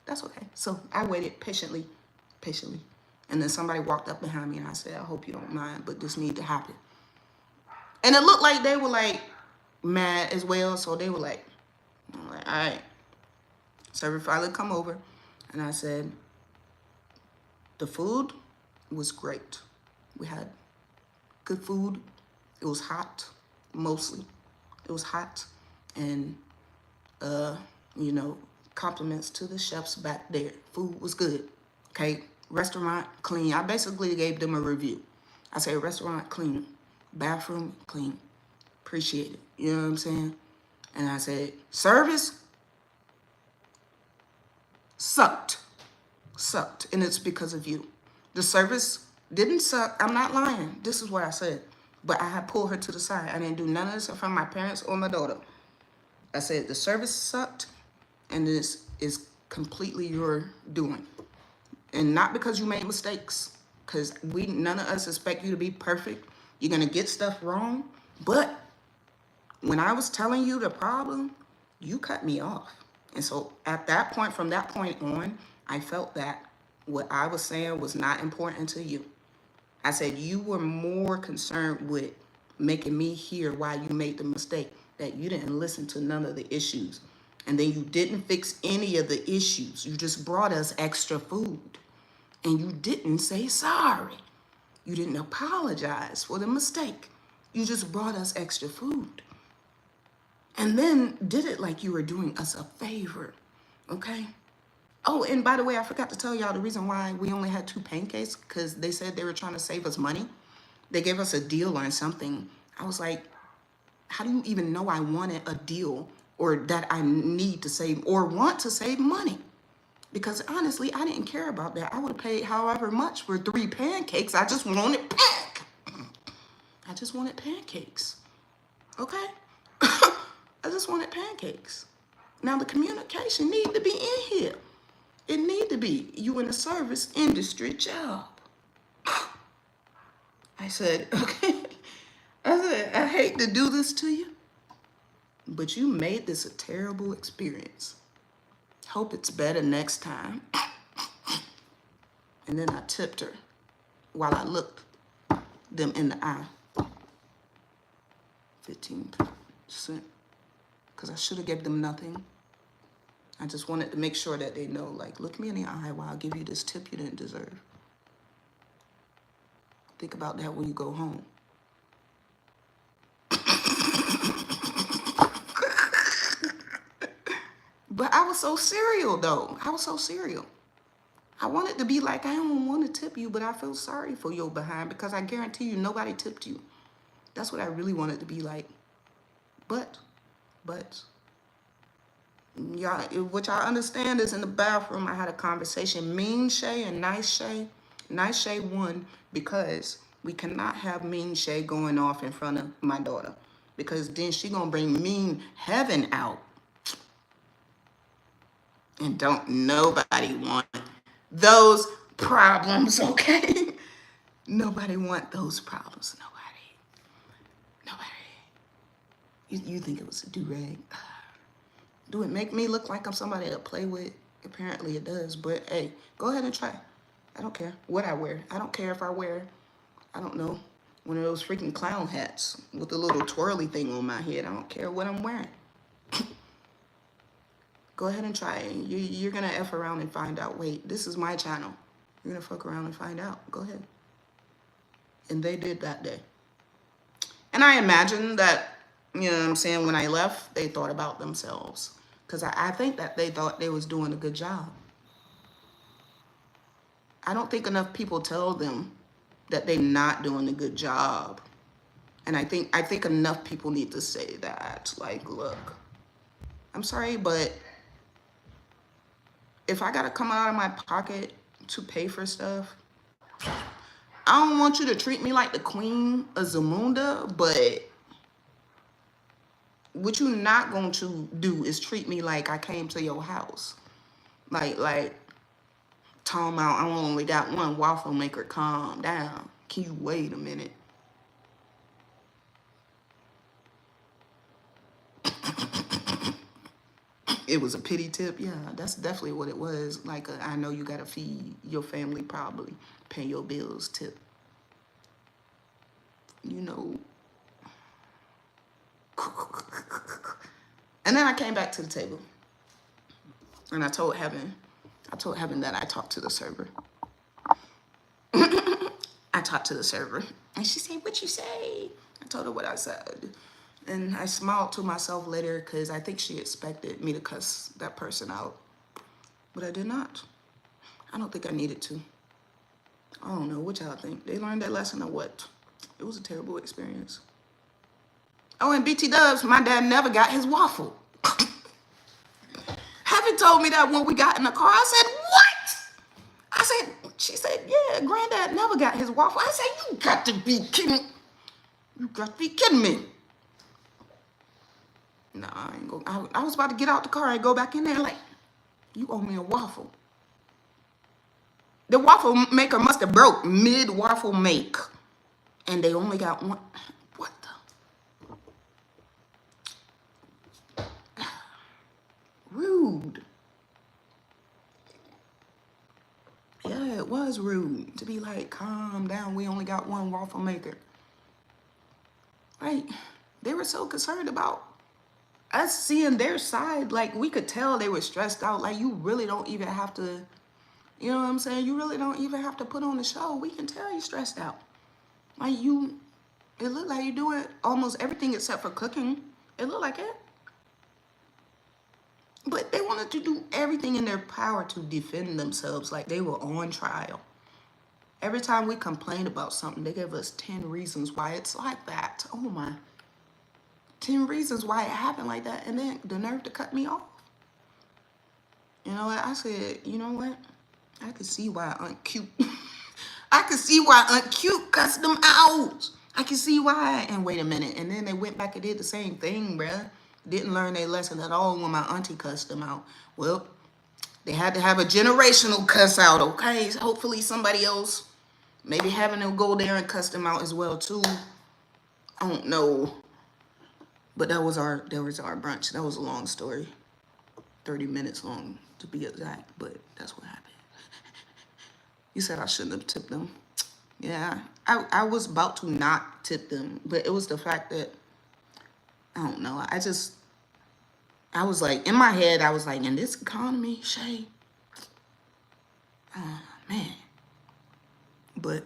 That's okay. So I waited patiently. And then somebody walked up behind me and I said, I hope you don't mind, but this need to happen. And it looked like they were like mad as well. So they were like, I'm like, all right. Server finally come over and I said, the food was great. We had good food. It was hot, mostly. It was hot. And, you know, compliments to the chefs back there. Food was good, okay? Restaurant, clean. I basically gave them a review. I said, restaurant, clean. Bathroom, clean. Appreciate it. You know what I'm saying? And I said, service, sucked. And it's because of you. The service didn't suck. I'm not lying. This is what I said. But I had pulled her to the side. I didn't do none of this in front of my parents or my daughter. I said, the service sucked, and this is completely your doing. And not because you made mistakes, because none of us expect you to be perfect. You're going to get stuff wrong. But when I was telling you the problem, you cut me off. And so at that point, from that point on, I felt that what I was saying was not important to you. I said you were more concerned with making me hear why you made the mistake, that you didn't listen to none of the issues. And then you didn't fix any of the issues. You just brought us extra food. And you didn't say sorry. You didn't apologize for the mistake. You just brought us extra food. And then did it like you were doing us a favor, okay? Oh, and by the way, I forgot to tell y'all the reason why we only had 2 pancakes, because they said they were trying to save us money. They gave us a deal on something. I was like, how do you even know I wanted a deal or that I need to save or want to save money? Because honestly, I didn't care about that. I would have paid however much for 3 pancakes. I just wanted I just wanted pancakes. Okay? I just wanted pancakes. Now the communication need to be in here. It need to be. You in a service industry job. I said, okay. I said, I hate to do this to you, but you made this a terrible experience. Hope it's better next time. And then I tipped her while I looked them in the eye. 15%. Because I should have given them nothing. I just wanted to make sure that they know, like, look me in the eye while I give you this tip you didn't deserve. Think about that when you go home. But I was so serial, though. I was so serial. I wanted to be like, I don't want to tip you, but I feel sorry for your behind because I guarantee you nobody tipped you. That's what I really wanted to be like. But, y'all, what y'all understand is in the bathroom, I had a conversation. Mean Shay and Nice Shay. Nice Shay won because we cannot have Mean Shay going off in front of my daughter. Because then she gonna bring Mean Heaven out. And don't nobody want those problems, okay? Nobody want those problems. Nobody. You think it was a do-rag? Do it make me look like I'm somebody to play with? Apparently it does, but hey, go ahead and try. I don't care what I wear. I don't care if I wear, I don't know, one of those freaking clown hats with the little twirly thing on my head. I don't care what I'm wearing. Go ahead and try it. You're going to F around and find out. Wait, this is my channel. You're going to fuck around and find out. Go ahead. And they did that day. And I imagine that, you know what I'm saying, when I left, they thought about themselves. Because I think that they thought they was doing a good job. I don't think enough people tell them that they're not doing a good job. And I think enough people need to say that. Like, look, I'm sorry, but if I gotta come out of my pocket to pay for stuff, I don't want you to treat me like the Queen of Zamunda, but what you not going to do is treat me like I came to your house. Like, talking about I only got one waffle maker, calm down. Can you wait a minute? It was a pity tip. Yeah, that's definitely what it was. Like, I know you got to feed your family, probably pay your bills tip. You know. And then I came back to the table. And I told Heaven that I talked to the server. I talked to the server. And she said, what you say? I told her what I said. And I smiled to myself later because I think she expected me to cuss that person out. But I did not. I don't think I needed to. I don't know what y'all think. They learned that lesson or what? It was a terrible experience. Oh, and BT Dubs, my dad never got his waffle. Heaven told me that when we got in the car. I said, what? She said, yeah, Granddad never got his waffle. I said, you got to be kidding. You got to be kidding me. No, I ain't go. I was about to get out the car and go back in there like, you owe me a waffle. The waffle maker must have broke mid-waffle make. And they only got one. What the? Rude. Yeah, it was rude to be like, calm down. We only got one waffle maker. Like, they were so concerned about us seeing their side. Like, we could tell they were stressed out. Like, you really don't even have to, you know what I'm saying? You really don't even have to put on the show. We can tell you stressed out. Like, it looked like you're doing almost everything except for cooking. It looked like it. But they wanted to do everything in their power to defend themselves like they were on trial. Every time we complained about something, they gave us 10 reasons why it's like that. Oh my. 10 reasons why it happened like that. And then the nerve to cut me off. You know know what? I said, you know what? I could see why Aunt Cute. I could see why Aunt Cute cussed them out. I can see why. And wait a minute. And then they went back and did the same thing, bruh. Didn't learn their lesson at all when my auntie cussed them out. Well, they had to have a generational cuss out, okay? So hopefully somebody else maybe having them go there and cuss them out as well too. I don't know. But that was our brunch. That was a long story. 30 minutes long to be exact, but that's what happened. You said I shouldn't have tipped them. Yeah, I was about to not tip them, but it was the fact that, I don't know, I was like, in my head, I was like, in this economy, Shay, oh, man. But,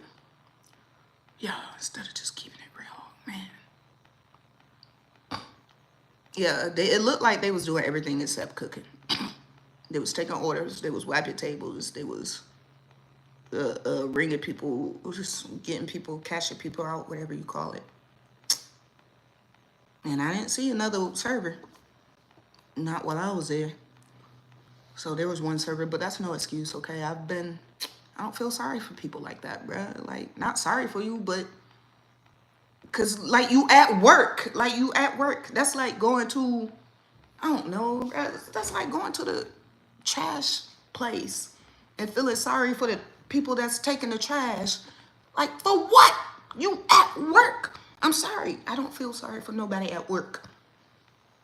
yeah, instead of just keeping it real, man. Yeah, it looked like they was doing everything except cooking. They was taking orders, they was wiping tables, they was ringing people, just getting people, cashing people out, whatever you call it. And I didn't see another server. Not while I was there. So there was one server, but that's no excuse, okay? I don't feel sorry for people like that, bruh. Like, not sorry for you, but, cause like you at work. That's like going to, I don't know, bruh. That's like going to the trash place and feeling sorry for the people that's taking the trash. Like, for what? You at work. I'm sorry. I don't feel sorry for nobody at work.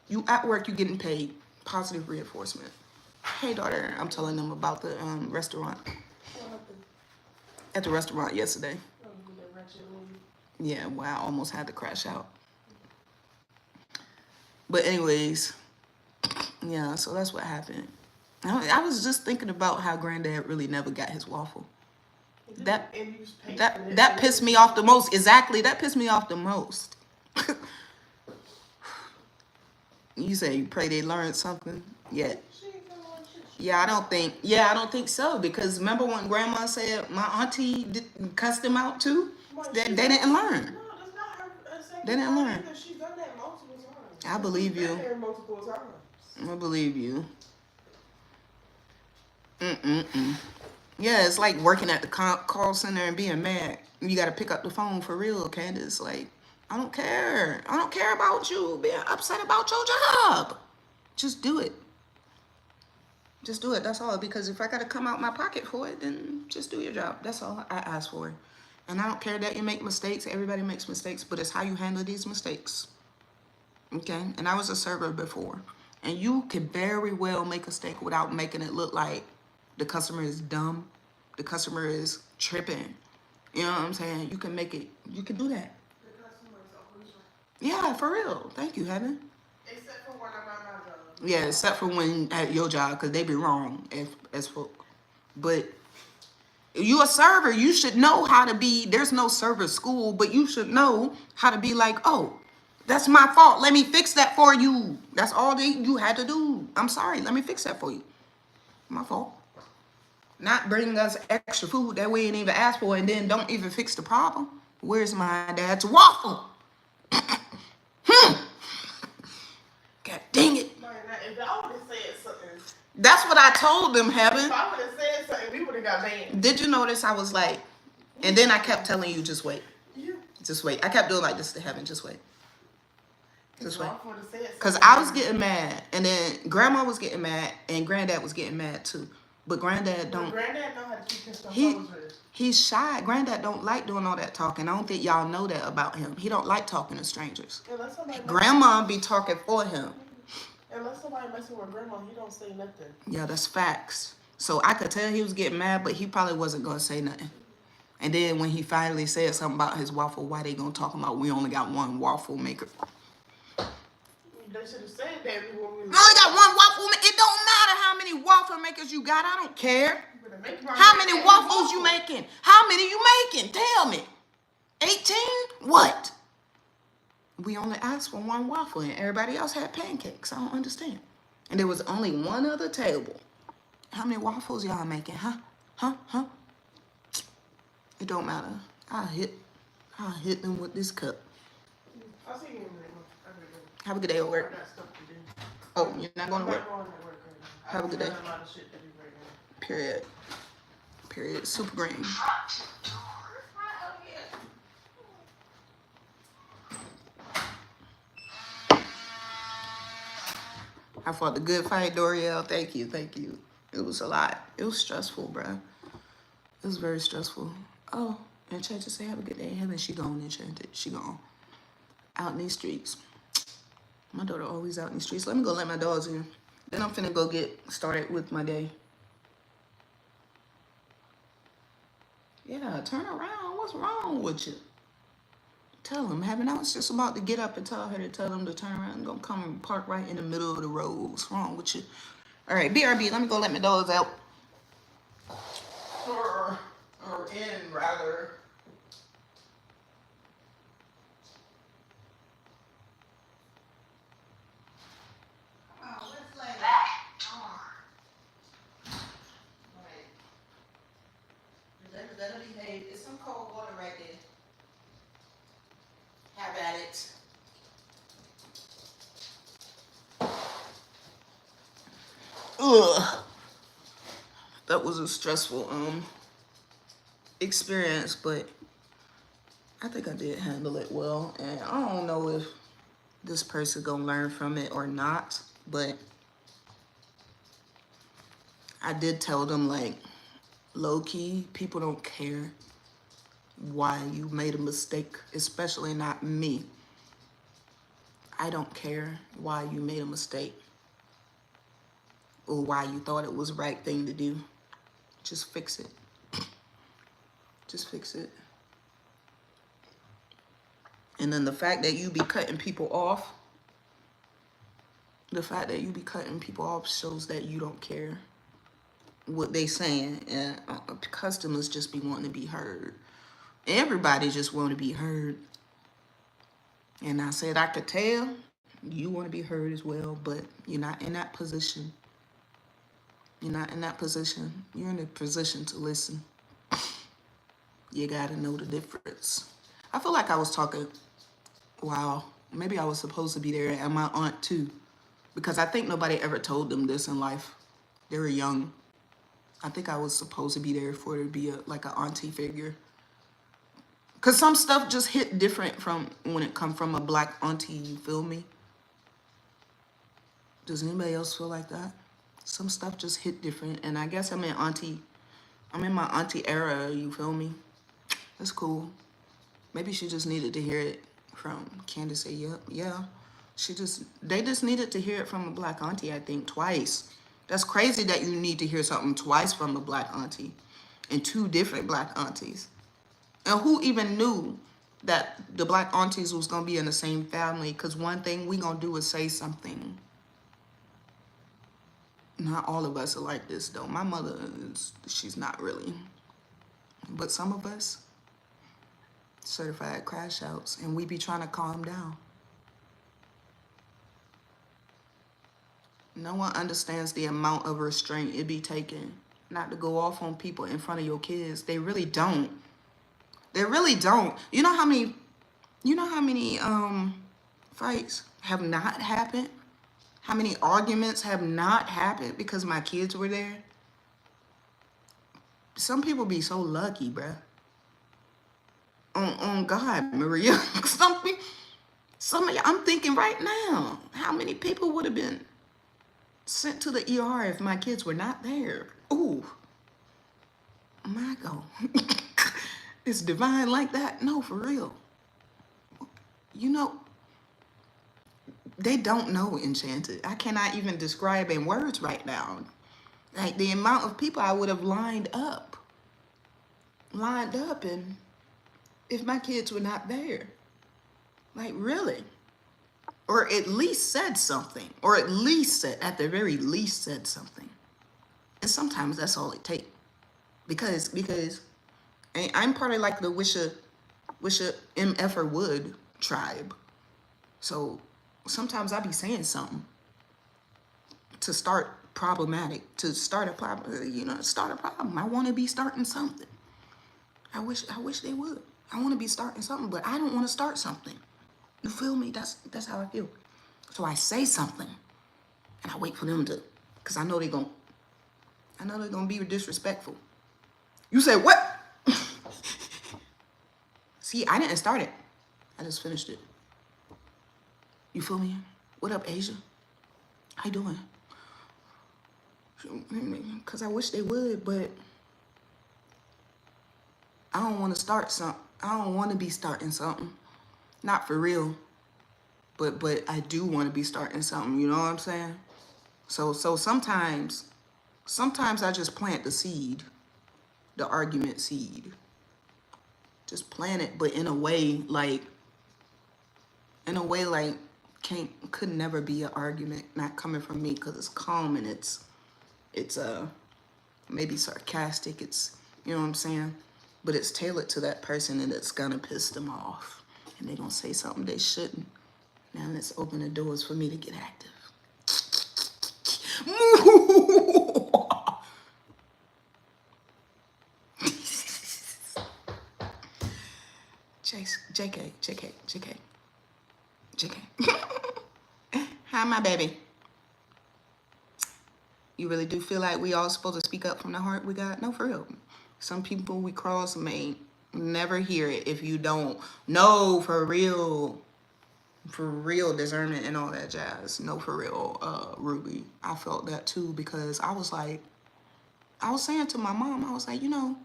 You at work, you getting paid. Positive reinforcement. Hey, daughter, I'm telling them about the restaurant. At the restaurant yesterday. Yeah, wow, I almost had to crash out. But anyways, yeah, so that's what happened. I was just thinking about how Granddad really never got his waffle. That pissed me off the most. Exactly, that pissed me off the most. You say you pray they learned something? Yeah. Yeah, I don't think so, because remember when Grandma said my auntie cussed them out too? They didn't learn. They didn't learn. She's done that multiple times. I believe you. Multiple times. I believe you. Yeah, it's like working at the call center and being mad. You got to pick up the phone for real, Candace. Like, I don't care. I don't care about you being upset about your job. Just do it. Just do it. That's all. Because if I got to come out my pocket for it, then just do your job. That's all I ask for. And I don't care that you make mistakes. Everybody makes mistakes, but it's how you handle these mistakes. Okay? And I was a server before. And you can very well make a mistake without making it look like the customer is dumb. The customer is tripping. You know what I'm saying? You can make it. You can do that. The customer is always right. Yeah, for real. Thank you, Heaven. Except for when I'm at my job. Yeah, except for when at your job, because they be wrong as folk. But you a server, you should know how to be. There's no server school, but you should know how to be like, oh, that's my fault. Let me fix that for you. That's all you had to do. I'm sorry. Let me fix that for you. My fault. Not bringing us extra food that we ain't even asked for and then don't even fix the problem. Where's my dad's waffle? God dang it. If I would have said something. That's what I told them, Heaven. If I would have said something, we would have got banned. Did you notice I was like, and then I kept telling you, just wait. Yeah. Just wait. I kept doing like this to Heaven, just wait. Just wait. Because Because I was getting mad, and then Grandma was getting mad, and Granddad was getting mad too. But Granddad don't. Granddad know how to keep his stuff He's shy. Granddad don't like doing all that talking. I don't think y'all know that about him. He don't like talking to strangers. Grandma be talking for him. Unless somebody messing with Grandma, he don't say nothing. Yeah, that's facts. So I could tell he was getting mad, but he probably wasn't going to say nothing. And then when he finally said something about his waffle, why they going to talk about we only got one waffle maker? They should have said that. We only got one waffle maker. It don't matter how many waffle makers you got. I don't care. How many waffles you making? How many you making? Tell me. 18? What? We only asked for one waffle and everybody else had pancakes. I don't understand. And there was only one other table. How many waffles y'all making? Huh? It don't matter. I'll hit them with this cup. I'll see you in a minute. Have a good day at work. Oh, you're not going to work? Have a good day. A lot of shit to do right now. Period. Period. Super green. I fought the good fight, Doriel. Thank you. Thank you. It was a lot. It was stressful, bruh. It was very stressful. Oh, and Chet just say, have a good day. Haven't she gone, Enchanted? She gone. Out in these streets. My daughter always out in the streets. Let me go let my dogs in. Then I'm finna go get started with my day. Yeah, turn around. What's wrong with you? Tell them. Haven't I was just about to get up and tell her to tell them to turn around and gonna come and park right in the middle of the road. What's wrong with you? All right, BRB, let me go let my dogs out. Or in, rather. It's some cold water right there. Have at it. Ugh. That was a stressful experience, but I think I did handle it well. And I don't know if this person gonna learn from it or not, but I did tell them, like, low-key, people don't care why you made a mistake, especially not me. I don't care why you made a mistake or why you thought it was the right thing to do. Just fix it. Just fix it. And then the fact that you be cutting people off, shows that you don't care what they saying. And customers just be wanting to be heard. Everybody just want to be heard. And I said, I could tell you want to be heard as well, but you're not in that position. You're not in that position. You're in a position to listen. You got to know the difference. I feel like I was talking, wow, maybe I was supposed to be there, and my aunt too, because I think nobody ever told them this in life. They were young. I think I was supposed to be there for it to be like an auntie figure. Because some stuff just hit different from when it come from a black auntie, you feel me? Does anybody else feel like that? Some stuff just hit different, and I guess I'm in my auntie era, you feel me? That's cool. Maybe she just needed to hear it from Candace. Say, yep, yeah. They just needed to hear it from a black auntie, I think, twice. That's crazy that you need to hear something twice from a black auntie and two different black aunties. And who even knew that the black aunties was going to be in the same family? Because one thing we going to do is say something. Not all of us are like this, though. My mother, she's not really. But some of us, certified crash outs, and we be trying to calm down. No one understands the amount of restraint it be taken not to go off on people in front of your kids. They really don't. They really don't. You know how many fights have not happened? How many arguments have not happened because my kids were there? Some people be so lucky, bruh. On God, Maria. Some of y'all, I'm thinking right now, how many people would have been sent to the ER if my kids were not there? Ooh, my God. It's divine like that? No, for real. You know, they don't know, Enchanted. I cannot even describe in words right now. Like the amount of people I would have lined up and if my kids were not there. Like, really? Or at least said something. Or at the very least said something. And sometimes that's all it takes. Because I'm part of like the wish a MF would tribe. So sometimes I be saying something to start a problem, start a problem. I want to be starting something. I wish they would. I want to be starting something, but I don't want to start something. You feel me? That's how I feel. So I say something, and I wait for them to Because I know they're gonna be disrespectful. You say what? See, I didn't start it. I just finished it. You feel me? What up, Asia? How you doing? Because I wish they would, but I don't want to start something. I don't want to be starting something. Not for real. But I do want to be starting something, you know what I'm saying? So sometimes I just plant the seed, the argument seed. Just plant it, but in a way like could never be an argument, not coming from me, because it's calm and it's maybe sarcastic, it's, you know what I'm saying? But it's tailored to that person and it's gonna piss them off. And they're gonna say something they shouldn't. Now let's open the doors for me to get active. JK. Hi, my baby. You really do feel like we all supposed to speak up from the heart we got? No, for real. Some people we cross may never hear it if you don't. No, for real. For real, discernment and all that jazz. No, for real, Ruby. I felt that too, because I was saying to my mom, I was like, you know,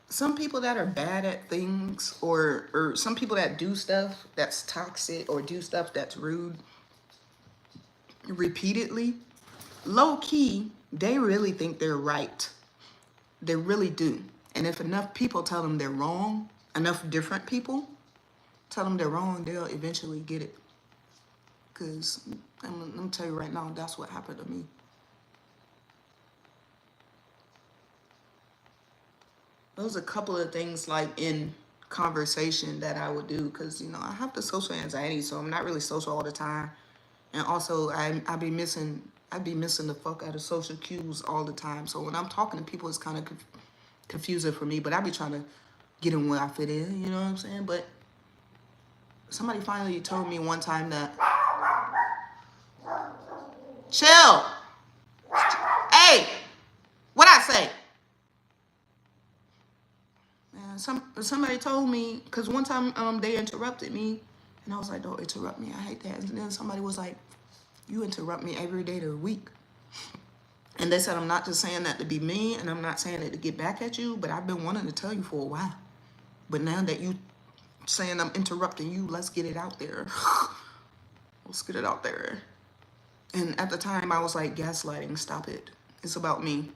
some people that are bad at things, or some people that do stuff that's toxic or do stuff that's rude repeatedly, low key, they really think they're right. They really do. And if enough people tell them they're wrong, enough different people tell them they're wrong, they'll eventually get it. Because let me tell you right now, that's what happened to me. Those are a couple of things like in conversation that I would do, because, you know, I have the social anxiety, so I'm not really social all the time. And also I'd be missing the fuck out of social cues all the time. So when I'm talking to people, it's kind of confusing for me, but I be trying to get in where I fit in, you know what I'm saying? But somebody finally told me one time that, chill. Hey, what I say? Somebody told me, because one time they interrupted me, and I was like, don't interrupt me, I hate that. And then somebody was like, you interrupt me every day of the week. And they said, I'm not just saying that to be mean, and I'm not saying it to get back at you, but I've been wanting to tell you for a while. But now that you saying I'm interrupting you, let's get it out there. Let's get it out there. And at the time, I was like, gaslighting, stop it. It's about me.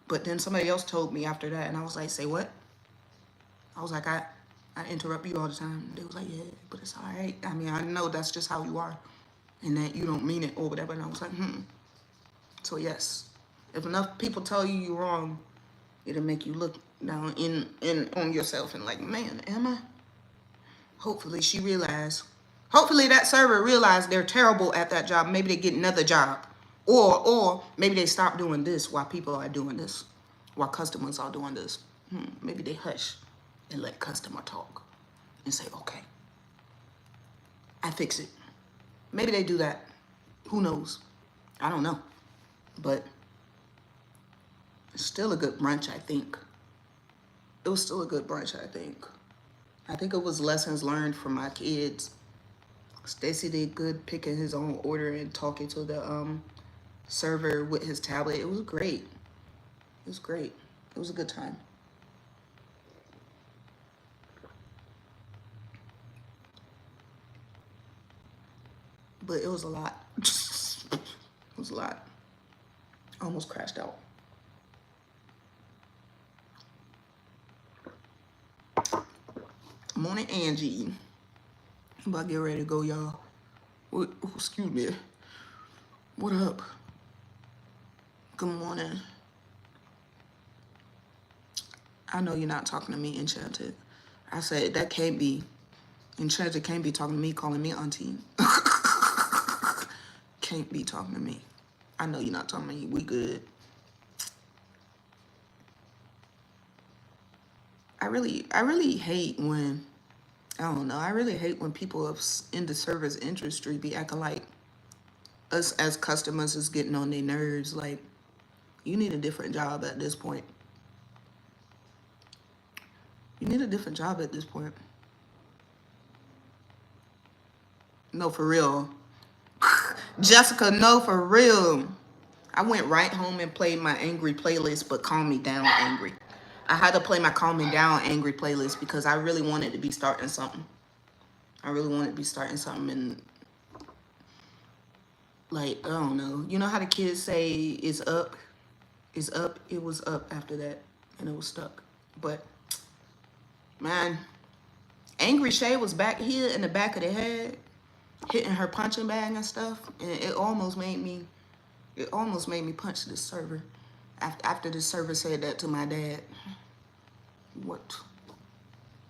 But then somebody else told me after that, and I was like, say what? I was like, I interrupt you all the time. They was like, yeah, but it's all right. I mean, I know that's just how you are, and that you don't mean it or whatever. And I was like, So yes, if enough people tell you you're wrong, it'll make you look down in on yourself and like, man, am I? Hopefully she realized. Hopefully that server realized they're terrible at that job. Maybe they get another job. Or maybe they stop doing this while people are doing this. While customers are doing this. Maybe they hush and let customer talk. And say, okay, I fix it. Maybe they do that. Who knows? I don't know. But it's still a good brunch, I think. It was still a good brunch, I think. I think it was lessons learned from my kids. Stacy did good picking his own order and talking to the server with his tablet. It was great. It was great. It was a good time. But it was a lot. It was a lot. I almost crashed out. Morning, Angie. I'm about to get ready to go, y'all. Excuse me. What up? Good morning. I know you're not talking to me, Enchanted. I said that can't be. Enchanted can't be talking to me, calling me auntie. Can't be talking to me. I know you're not talking to me. We good. I really hate when, I don't know, I really hate when people in the service industry be acting like us as customers is getting on their nerves. Like, you need a different job at this point. You need a different job at this point. No, for real. Jessica, no, for real. I went right home and played my angry playlist, but calm me down angry. I had to play my calm me down angry playlist because I really wanted to be starting something. I really wanted to be starting something, and like, I don't know. You know how the kids say it's up? It's up. It was up after that, and it was stuck. But man, Angry Shay was back here in the back of the head, hitting her punching bag and stuff, and it almost made me punch this server. After the server said that to my dad. What?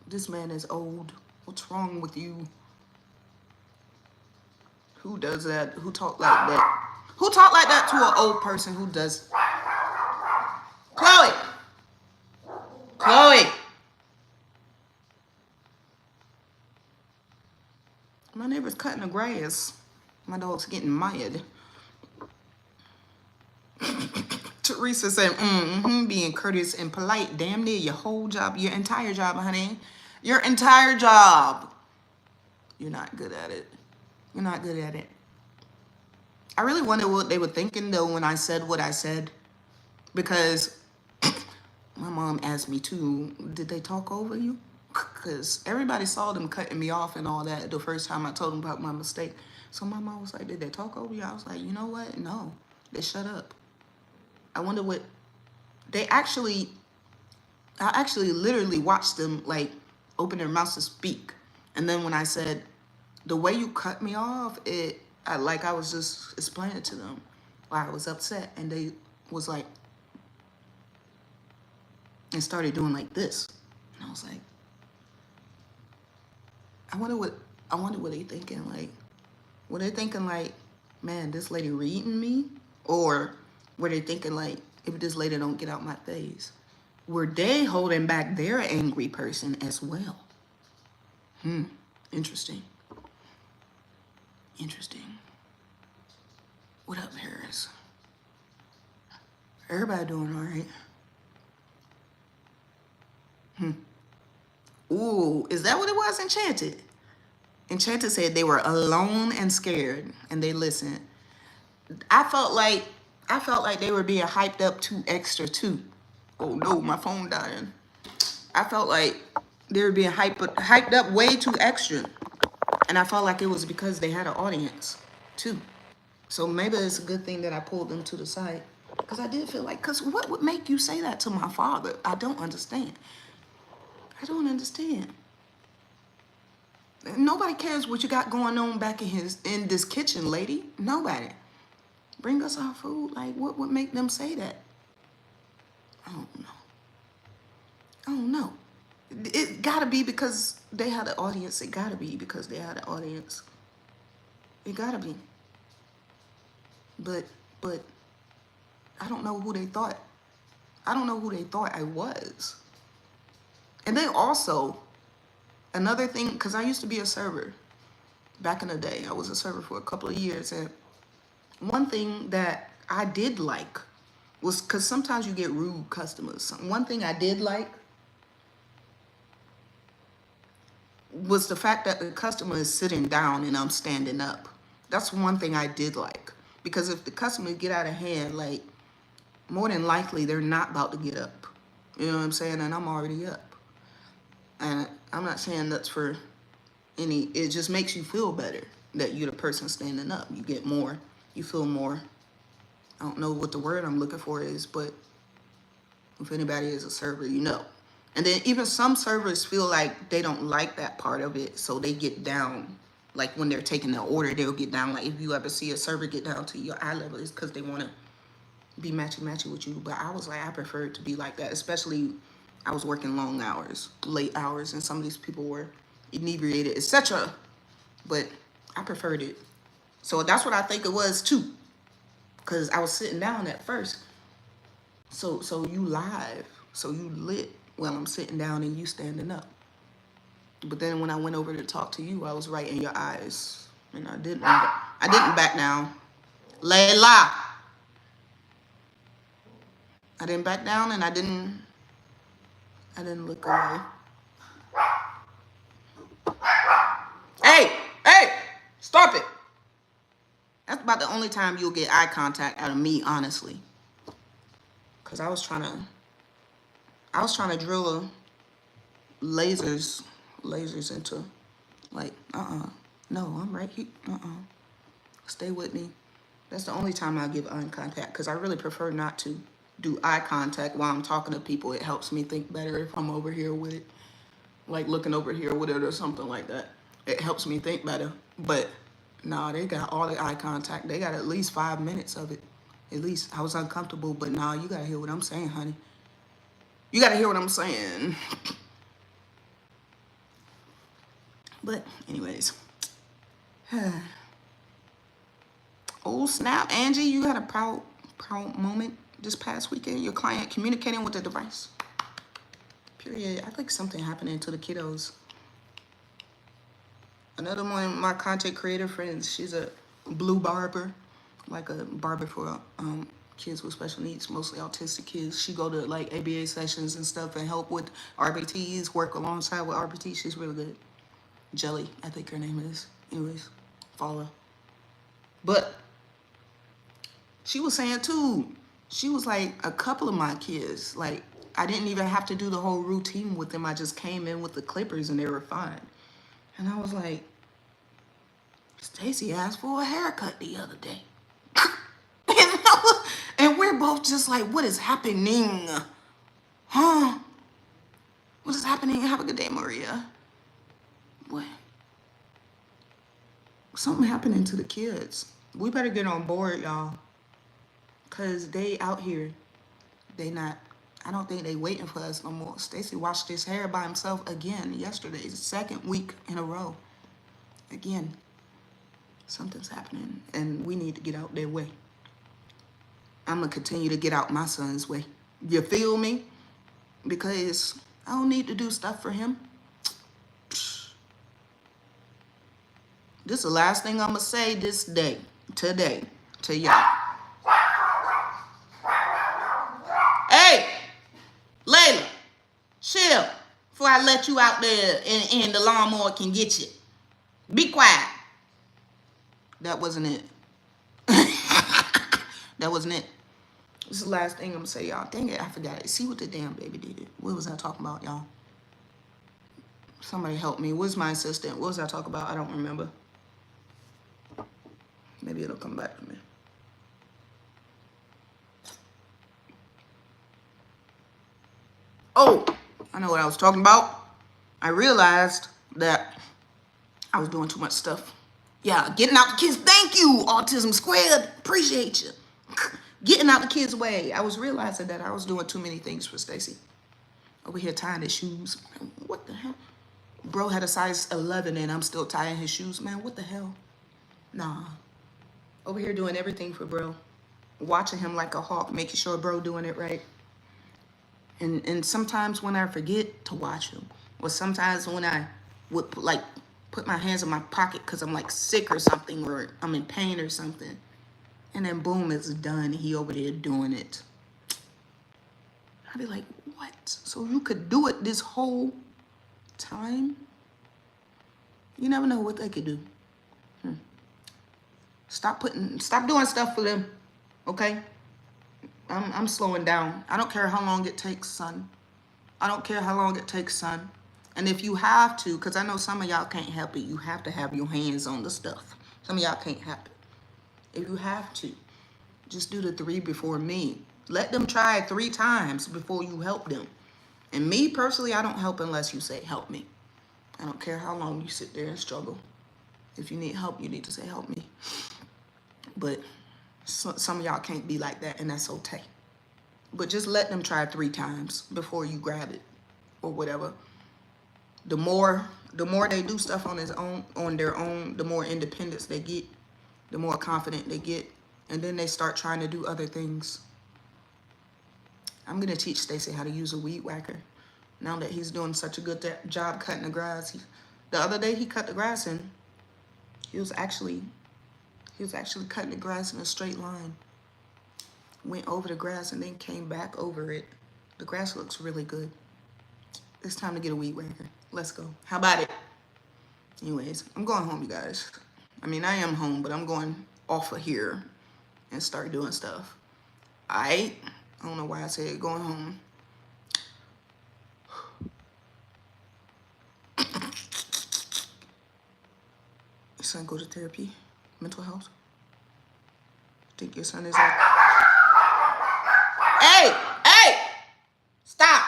This man is old. What's wrong with you? Who does that? Who talk like that? Who talk like that to an old person who does? Chloe! Chloe! My neighbor's cutting the grass. My dog's getting mad. Teresa said, being courteous and polite. Damn near your whole job, your entire job, honey. Your entire job. You're not good at it. You're not good at it. I really wonder what they were thinking, though, when I said what I said. Because my mom asked me, too, did they talk over you? Because everybody saw them cutting me off and all that the first time I told them about my mistake. So my mom was like, did they talk over you? I was like, you know what? No. They shut up. I wonder what... I actually literally watched them, like, open their mouths to speak. And then when I said, the way you cut me off, I was just explaining to them why I was upset. And they was like... and started doing like this. And I was like... I wonder what they thinking, like... Were they thinking, like, man, this lady reading me? Or were they thinking, like, if this lady don't get out my face? Were they holding back their angry person as well? Interesting. Interesting. What up, Harris? Everybody doing all right? Ooh, is that what it was, Enchanted? Enchanted said they were alone and scared, and they listened. I felt like they were being hyped up too extra too. Oh no, my phone dying. I felt like they were being hyped up way too extra. And I felt like it was because they had an audience too. So maybe it's a good thing that I pulled them to the side. Because I did feel like, because what would make you say that to my father? I don't understand. I don't understand. Nobody cares what you got going on back in this kitchen, lady. Nobody. Bring us our food. Like, what would make them say that? I don't know. It gotta be because they had an audience. It gotta be because they had an audience. It gotta be. But I don't know who they thought. I don't know who they thought I was. And then also, another thing, because I used to be a server back in the day. I was a server for a couple of years. And one thing that I did like was, because sometimes you get rude customers. One thing I did like was the fact that the customer is sitting down and I'm standing up. That's one thing I did like. Because if the customer get out of hand, like, more than likely they're not about to get up. You know what I'm saying? And I'm already up. And I'm not saying that's for any, it just makes you feel better that you're the person standing up. You get more, you feel more. I don't know what the word I'm looking for is, but if anybody is a server, you know. And then even some servers feel like they don't like that part of it, so they get down. Like when they're taking the order, they'll get down. Like if you ever see a server get down to your eye level, it's because they want to be matchy with you. But I was like, I prefer it to be like that, especially I was working long hours, late hours, and some of these people were inebriated, etc. But I preferred it. So that's what I think it was too. Because I was sitting down at first. So you live. So you lit while I'm sitting down and you standing up. But then when I went over to talk to you, I was right in your eyes. And I didn't back down. Layla. I didn't back down and I didn't look away. Hey, hey, stop it. That's about the only time you'll get eye contact out of me, honestly. Cause I was trying to drill lasers into, like, no, I'm right here. Stay with me. That's the only time I give eye contact, because I really prefer not to do eye contact while I'm talking to people. It helps me think better if I'm over here with it, like looking over here with it or something like that. It helps me think better. But nah, they got all the eye contact. They got at least 5 minutes of it. At least I was uncomfortable, but nah, you gotta hear what I'm saying, honey. You gotta hear what I'm saying. But anyways. Oh snap, Angie, you had a proud moment this past weekend. Your client communicating with the device. Period. I think something happening to the kiddos. Another one of my content creator friends, she's a blue barber, like a barber for kids with special needs, mostly autistic kids. She go to like ABA sessions and stuff and help with RBTs, work alongside with RBTs. She's really good. Jelly, I think her name is. Anyways, follow her. But she was saying too, she was like, a couple of my kids, like, I didn't even have to do the whole routine with them. I just came in with the clippers and they were fine. And I was like, Stacy asked for a haircut the other day. And we're both just like, what is happening? Huh? What is happening? Have a good day, Maria. What? Something happening to the kids. We better get on board, y'all. Because they out here. They not, I don't think they waiting for us no more. Stacy washed his hair by himself again yesterday. It's the second week in a row. Again. Something's happening. And we need to get out their way. I'm going to continue to get out my son's way. You feel me? Because I don't need to do stuff for him. This is the last thing I'm going to say today, to y'all. Hey, Layla, chill before I let you out there and the lawnmower can get you. Be quiet. That wasn't it. That wasn't it. This is the last thing I'm gonna say, y'all. Dang it, I forgot it. See what the damn baby did. What was I talking about, y'all? Somebody help me. Where's my assistant? What was I talking about? I don't remember. Maybe it'll come back to me. Oh, I know what I was talking about. I realized that I was doing too much stuff. Yeah, getting out the kids. Thank you, Autism Squared. Appreciate you. Getting out the kids' way. I was realizing that I was doing too many things for Stacy. Over here tying his shoes. What the hell? Bro had a size 11 and I'm still tying his shoes. Man, what the hell? Nah. Over here doing everything for bro. Watching him like a hawk, making sure bro doing it right. And sometimes when I forget to watch him, or sometimes when I would put my hands in my pocket because I'm like sick or something, or I'm in pain or something, and then boom, it's done. He over there doing it. I'd be like, what? So you could do it this whole time? You never know what they could do. Stop doing stuff for them, okay? I'm slowing down. I don't care how long it takes, son. I don't care how long it takes, son. And if you have to, because I know some of y'all can't help it, you have to have your hands on the stuff. Some of y'all can't help it. If you have to, just do the 3 before me. Let them try it 3 times before you help them. And me, personally, I don't help unless you say, help me. I don't care how long you sit there and struggle. If you need help, you need to say, help me. But some of y'all can't be like that, and that's okay. But just let them try 3 times before you grab it or whatever. The more they do stuff on their own, the more independence they get, the more confident they get, and then they start trying to do other things. I'm gonna teach Stacy how to use a weed whacker now that he's doing such a good job cutting the grass. The other day he cut the grass and he He was actually cutting the grass in a straight line. Went over the grass and then came back over it. The grass looks really good. It's time to get a weed whacker. Let's go. How about it? Anyways, I'm going home, you guys. I mean, I am home, but I'm going off of here and start doing stuff. I don't know why I said going home. Your son go to therapy, mental health. Think your son is like, hey, stop.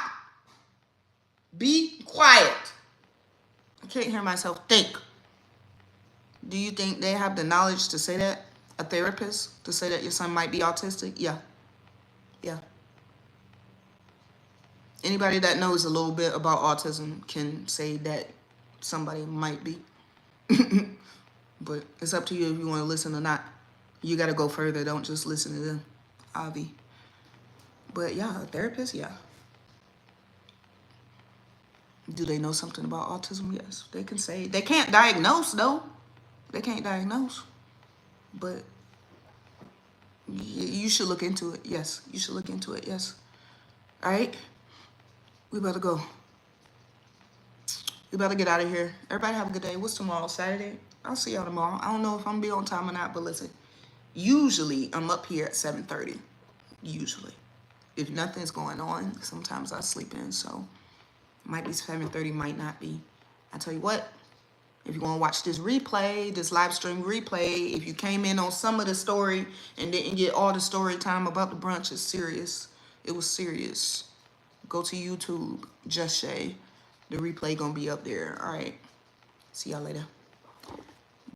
Be quiet. I can't hear myself think. Do you think they have the knowledge to say that? A therapist to say that your son might be autistic? Yeah. Anybody that knows a little bit about autism can say that somebody might be. But it's up to you if you want to listen or not. You got to go further. Don't just listen to them, Avi. But yeah, a therapist, yeah. Do they know something about autism? Yes. They can say. They can't diagnose, though. They can't diagnose. But you should look into it. Yes. You should look into it. Yes. All right? We better go. We better get out of here. Everybody have a good day. What's tomorrow? Saturday? I'll see y'all tomorrow. I don't know if I'm going to be on time or not, but listen. Usually, I'm up here at 7:30. Usually. If nothing's going on, sometimes I sleep in, so might be 7:30, might not be. I tell you what, if you want to watch this replay, this live stream replay, if you came in on some of the story and didn't get all the story time about the brunch, it's serious. It was serious. Go to YouTube, Just Shay. The replay gonna be up there. All right. See y'all later.